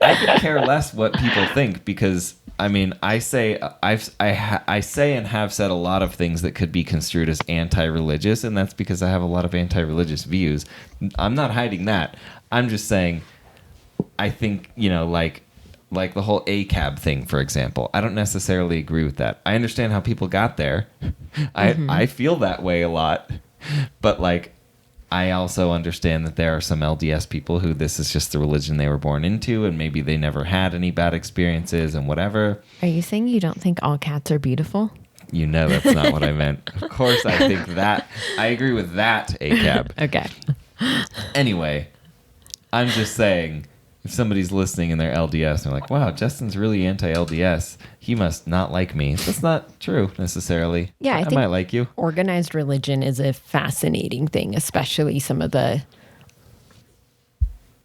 I could care less what people think because I mean, I say and have said a lot of things that could be construed as anti-religious, and that's because I have a lot of anti-religious views. I'm not hiding that. I'm just saying, I think, like the whole ACAB thing, for example. I don't necessarily agree with that. I understand how people got there. I feel that way a lot, but like, I also understand that there are some LDS people who this is just the religion they were born into, and maybe they never had any bad experiences and whatever. Are you saying you don't think all cats are beautiful? That's not what I meant. Of course, I think that. I agree with that, ACAB. Okay. Anyway, I'm just saying, if somebody's listening and they're LDS and they're like, wow, Justin's really anti-LDS, he must not like me. That's not true necessarily. Yeah, I think might like you. Organized religion is a fascinating thing, especially some of the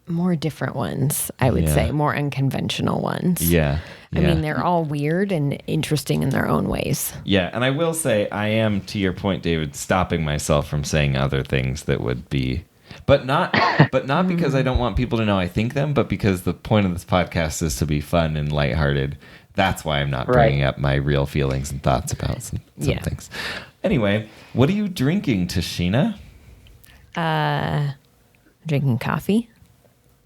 more different ones, I would say, more unconventional ones. Yeah. I mean, they're all weird and interesting in their own ways. Yeah, and I will say, I am, to your point, David, stopping myself from saying other things that would be... But not because I don't want people to know I think them, but because the point of this podcast is to be fun and lighthearted. That's why I'm not bringing up my real feelings and thoughts about some things. Anyway, what are you drinking, Tashina? Drinking coffee.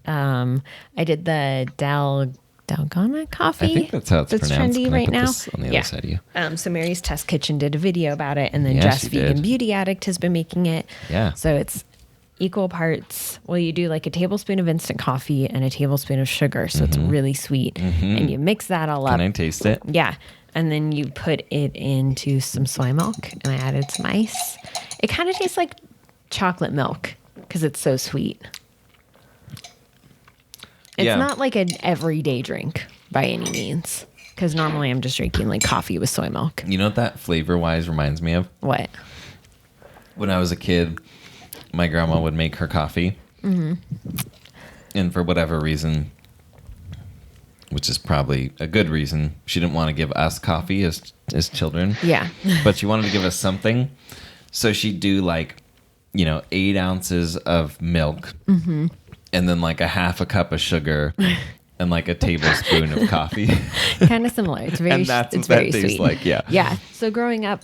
I did the Dalgona coffee. I think that's how it's pronounced. Trendy Can right I put now. this on the other side of you? So Mary's Test Kitchen did a video about it, and then Jess Vegan Beauty Addict has been making it. Yeah. So it's equal parts. Well, you do like a tablespoon of instant coffee and a tablespoon of sugar, so it's really sweet. And you mix that all up. Can I taste it? Yeah. And then you put it into some soy milk, and I added some ice. It kind of tastes like chocolate milk because it's so sweet. It's not like an everyday drink by any means, because normally I'm just drinking like coffee with soy milk. You know what that flavor-wise reminds me of? What? When I was a kid, my grandma would make her coffee. Mm-hmm. And for whatever reason, which is probably a good reason, she didn't want to give us coffee as children. Yeah. But she wanted to give us something. So she'd do 8 ounces of milk. Mm-hmm. And then like a half a cup of sugar and like a tablespoon of coffee. Kind of similar. It's very, and that's it's what very that tastes sweet. like, yeah. Yeah. So growing up,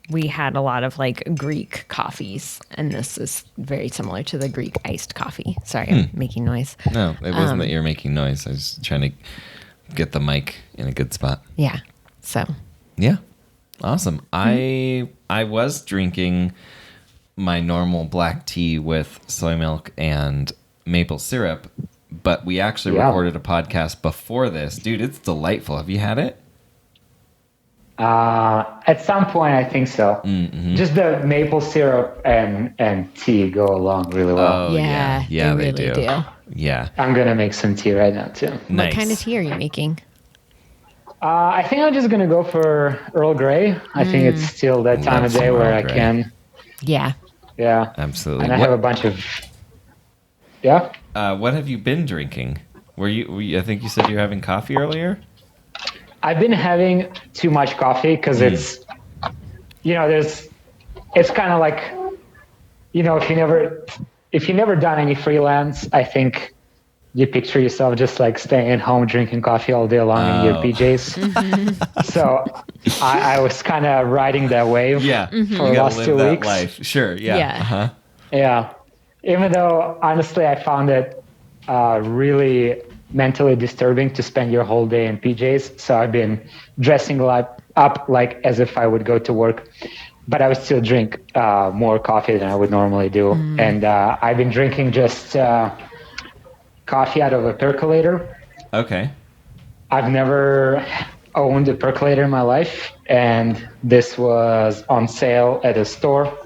we had a lot of like Greek coffees, and this is very similar to the Greek iced coffee. Sorry, I'm making noise. No, it wasn't that you're making noise. I was trying to get the mic in a good spot. Yeah. So. Yeah. Awesome. I was drinking my normal black tea with soy milk and maple syrup, but we actually recorded a podcast before this. Dude, it's delightful. Have you had it? At some point, I think so. Mm-hmm. Just the maple syrup and tea go along really well. Oh, yeah, they really do. Yeah. I'm going to make some tea right now, too. Nice. What kind of tea are you making? I think I'm just going to go for Earl Grey. I think it's still that time of day where I can. Yeah. Yeah. Absolutely. And I have a bunch of... Yeah? What have you been drinking? Were you I think you said you were having coffee earlier? I've been having too much coffee because it's, it's kind of like, if you never done any freelance, I think you picture yourself just like staying at home drinking coffee all day long in your PJs. So I was kind of riding that wave Yeah, for you the gotta last live 2 that weeks. life. Sure, yeah. Yeah. Uh-huh. Yeah. Even though, honestly, I found it really mentally disturbing to spend your whole day in PJs. So I've been dressing up like as if I would go to work. But I would still drink more coffee than I would normally do. And I've been drinking just coffee out of a percolator. Okay. I've never owned a percolator in my life. And this was on sale at a store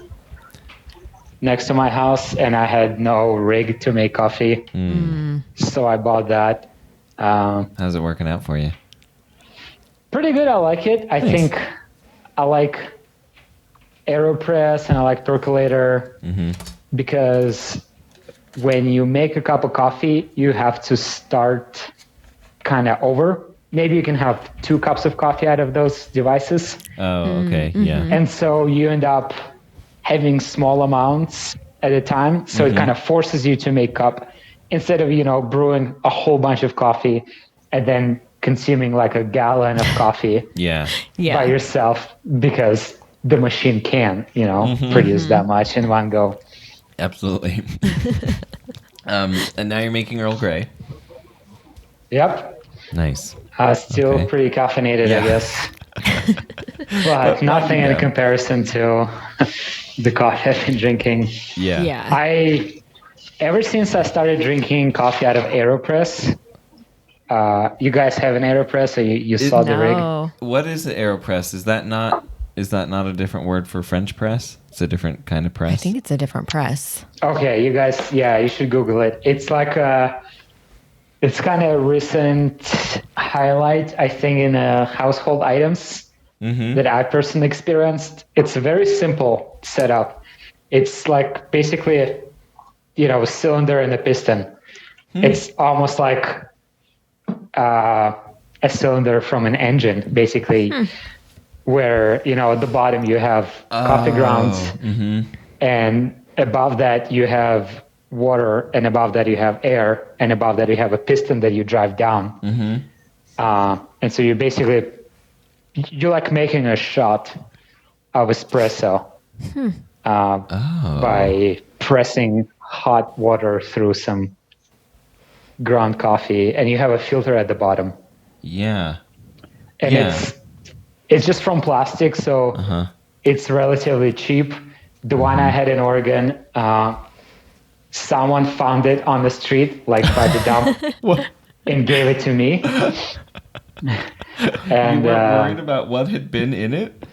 next to my house, and I had no rig to make coffee. So I bought that. How's it working out for you? Pretty good. I like it. I Nice. think I like AeroPress and I like percolator because when you make a cup of coffee, you have to start kind of over. Maybe you can have 2 cups of coffee out of those devices. Oh, okay. Yeah. And so you end up having small amounts at a time. So it kind of forces you to make up instead of, brewing a whole bunch of coffee and then consuming like a gallon of coffee Yeah. by yourself because the machine can, produce that much in one go. Absolutely. And now you're making Earl Grey. Yep. Nice. Still Okay. pretty caffeinated, Yeah. I guess. But nothing in comparison to the coffee I've been drinking. Yeah. Ever since I started drinking coffee out of AeroPress, you guys have an AeroPress, or you saw the rig? What is the AeroPress? Is that not a different word for French press? It's a different kind of press. I think it's a different press. Okay, you guys, you should Google it. It's like it's kind of a recent highlight, I think, in household items that I personally experienced. It's a very simple setup. It's like basically a cylinder and a piston. It's almost like a cylinder from an engine, basically, where, at the bottom you have coffee grounds, and above that you have water, and above that you have air, and above that you have a piston that you drive down. And so you're like making a shot of espresso by pressing hot water through some ground coffee, and you have a filter at the bottom. Yeah. And it's just from plastic, so it's relatively cheap. The one I had in Oregon, someone found it on the street, like by the dump, and gave it to me. And you weren't worried about what had been in it?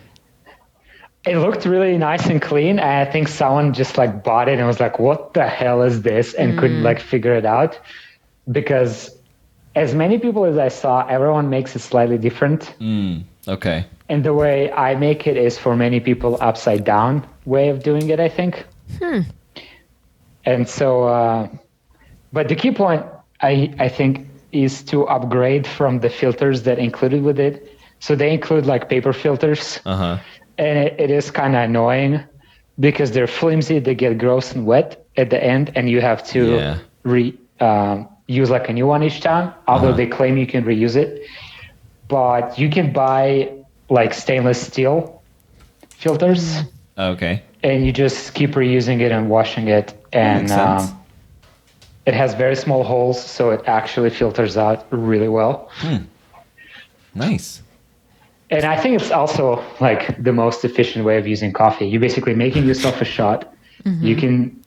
It looked really nice and clean, and I think someone just like bought it and was like, "What the hell is this?" and couldn't like figure it out, because as many people as I saw, everyone makes it slightly different. Okay. And the way I make it is for many people upside down way of doing it, I think. And so, but the key point I think is to upgrade from the filters that included with it. So they include like paper filters. And it is kind of annoying because they're flimsy, they get gross and wet at the end, and you have to use like a new one each time, although they claim you can reuse it. But you can buy like stainless steel filters. Okay. And you just keep reusing it and washing it. And it has very small holes, so it actually filters out really well. Nice. And I think it's also like the most efficient way of using coffee. You're basically making yourself a shot. You can,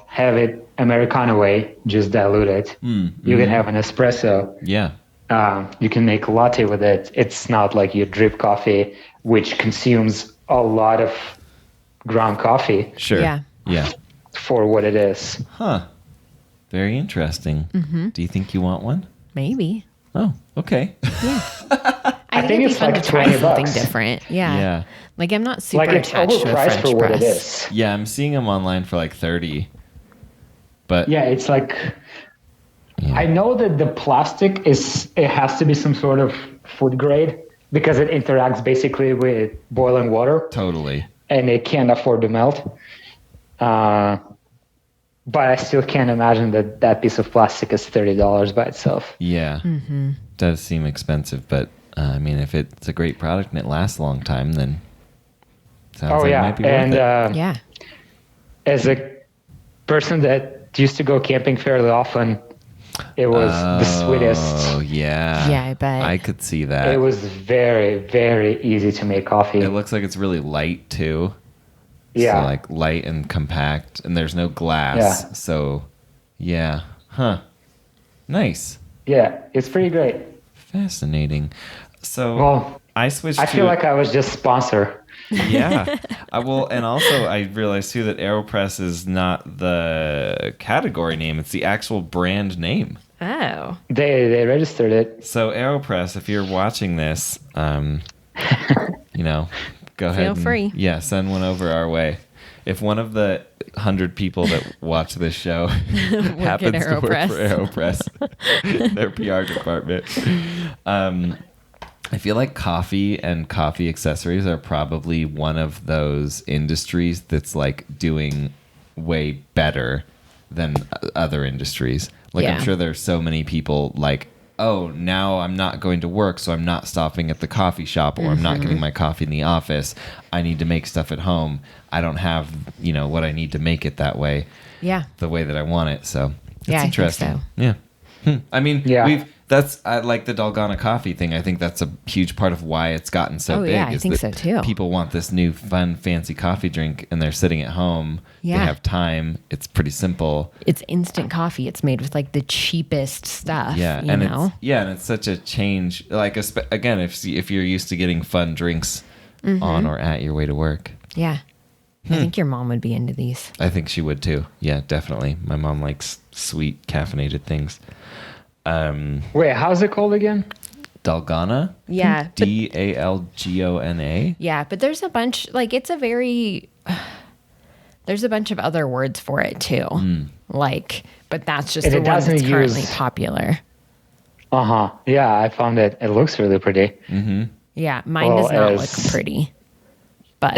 have it Americano way, just dilute it. You can have an espresso. Yeah. You can make a latte with it. It's not like you drip coffee, which consumes a lot of ground coffee. Sure. Yeah. For what it is. Very interesting. Do you think you want one? Maybe. Oh, okay. I think it'd be fun like to try $20. something different. Yeah. Like I'm not super Like it's attached to a overpriced French for what it press. is. Yeah, I'm seeing them online for like 30. But Yeah, it's like I know that the plastic it has to be some sort of food grade because it interacts basically with boiling water. Totally. And it can't afford to melt. but I still can't imagine that piece of plastic is $30 by itself. Yeah. Does seem expensive, but I mean, if it's a great product and it lasts a long time, then sounds like it might be worth it. Yeah. As a person that used to go camping fairly often, it was the sweetest. Oh, yeah. Yeah, I bet. I could see that. It was very, very easy to make coffee. It looks like it's really light, too. Yeah. So, like, light and compact, and there's no glass. Yeah. So, yeah. Huh. Nice. Yeah, it's pretty great. Fascinating. So, Well, I switched I to... feel like I was just sponsor. Yeah. And also I realized too that AeroPress is not the category name, it's the actual brand name. Oh. They registered it. So AeroPress, if you're watching this, go ahead. Feel free. Yeah, send one over our way. If one of the 100 people that watch this show happens to work for AeroPress, their PR department. I feel like coffee and coffee accessories are probably one of those industries that's like doing way better than other industries. Like, I'm sure there's so many people like, oh, now I'm not going to work, so I'm not stopping at the coffee shop, or I'm not getting my coffee in the office. I need to make stuff at home. I don't have, what I need to make it that way. Yeah. The way that I want it. So it's Yeah, interesting. I think so. Yeah. I mean, Yeah. I like the Dalgona coffee thing. I think that's a huge part of why it's gotten so big. Yeah, I is think that so too. People want this new, fun, fancy coffee drink, and they're sitting at home. Yeah. They have time. It's pretty simple. It's instant coffee. It's made with like the cheapest stuff. Yeah, you know? It's such a change. Like, again, if you're used to getting fun drinks on or at your way to work. Yeah. I think your mom would be into these. I think she would too. Yeah, definitely. My mom likes sweet, caffeinated things. Wait, how's it called again? Dalgona? Yeah. Dalgona? Yeah, but there's a bunch, like, there's a bunch of other words for it too. Like, but that's just And the it one that's doesn't currently use- popular. Uh-huh. Yeah, I found it. It looks really pretty. Yeah, mine Well, does not as- look pretty. But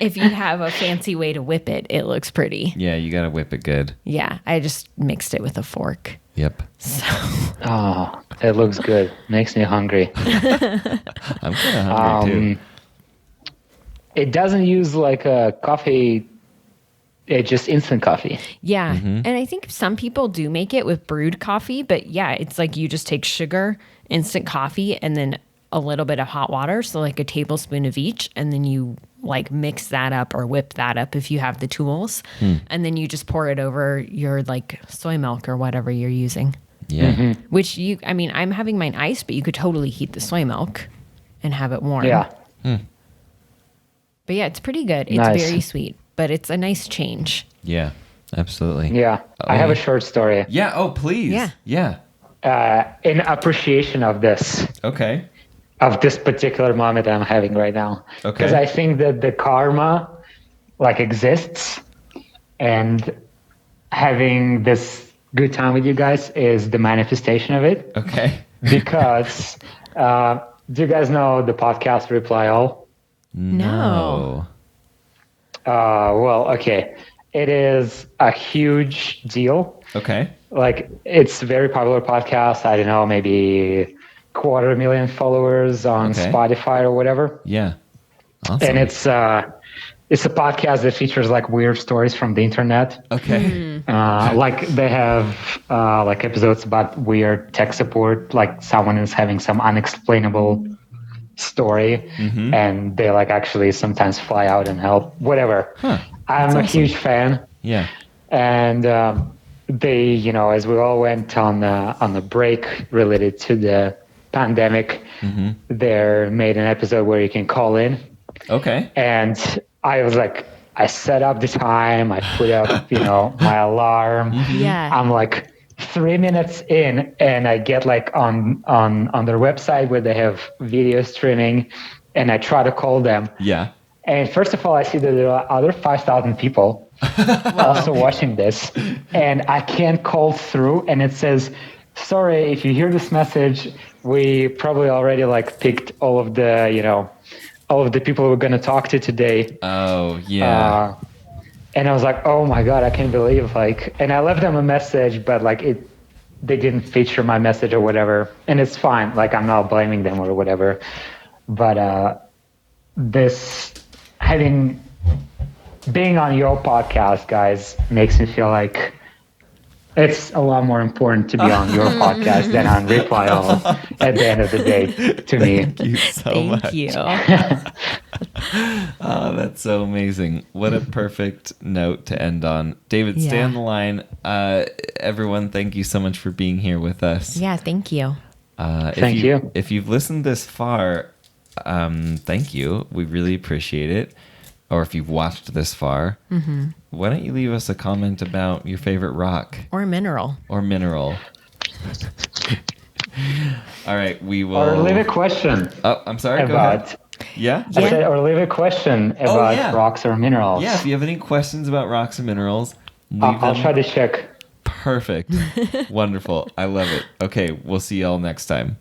if you have a fancy way to whip it, it looks pretty. Yeah, you gotta whip it good. Yeah, I just mixed it with a fork. Yep. So, Oh, it looks good. Makes me hungry. I'm kind of hungry too. It doesn't use like a coffee, it's just instant coffee. yeah. And I think some people do make it with brewed coffee, but yeah, it's like you just take sugar, instant coffee, and then a little bit of hot water. So like a tablespoon of each. And then you like mix that up or whip that up if you have the tools. And then you just pour it over your like soy milk or whatever you're using. Yeah. Which I'm having mine iced, but you could totally heat the soy milk and have it warm. Yeah. But yeah, it's pretty good. It's Nice. very sweet, but it's a nice change. Yeah. Absolutely. Yeah. I have a short story Yeah. Oh, please. Yeah. Yeah. in appreciation of this. Okay. Of this particular moment I'm having right now. Okay. Because I think that the karma like exists, and having this good time with you guys is the manifestation of it. Okay. Because do you guys know the podcast Reply All? No. Well, okay. It is a huge deal. Okay. Like, it's a very popular podcast. I don't know, maybe 250,000 followers on Okay. Spotify or whatever. Yeah. Awesome. And it's a podcast that features like weird stories from the internet. Okay. Like they have like episodes about weird tech support, like someone is having some unexplainable story, and they like actually sometimes fly out and help. Whatever. Huh. I'm a huge fan, Yeah. and they, as we all went on the break related to the pandemic, they made an episode where you can call in. Okay. And I was like, I set up the time, I put up, my alarm. Yeah. I'm like 3 minutes in, and I get like on their website where they have video streaming, and I try to call them. Yeah. And first of all, I see that there are other 5,000 people also watching this, and I can't call through, and it says, sorry, if you hear this message, we probably already like picked all of the, all of the people we're going to talk to today. Oh, yeah. And I was like, oh my God, I can't believe like, and I left them a message, but like they didn't feature my message or whatever. And it's fine. Like I'm not blaming them or whatever. But this being on your podcast, guys, makes me feel like it's a lot more important to be on your podcast than on Reply All at the end of the day to me. Thank you so much. Thank you. Oh, that's so amazing. What a perfect note to end on. David, stay Yeah. on the line. Everyone, thank you so much for being here with us. Yeah, thank you. Thank you. If you've listened this far, thank you. We really appreciate it. Or if you've watched this far, why don't you leave us a comment about your favorite rock Or mineral. or mineral? All right, we will. Or leave a question Oh, I'm sorry. Go ahead. Yeah. I said, or leave a question about yeah. rocks or minerals. Yeah. If you have any questions about rocks and minerals, leave I'll them. try to check. Perfect. Wonderful. I love it. Okay, we'll see y'all next time.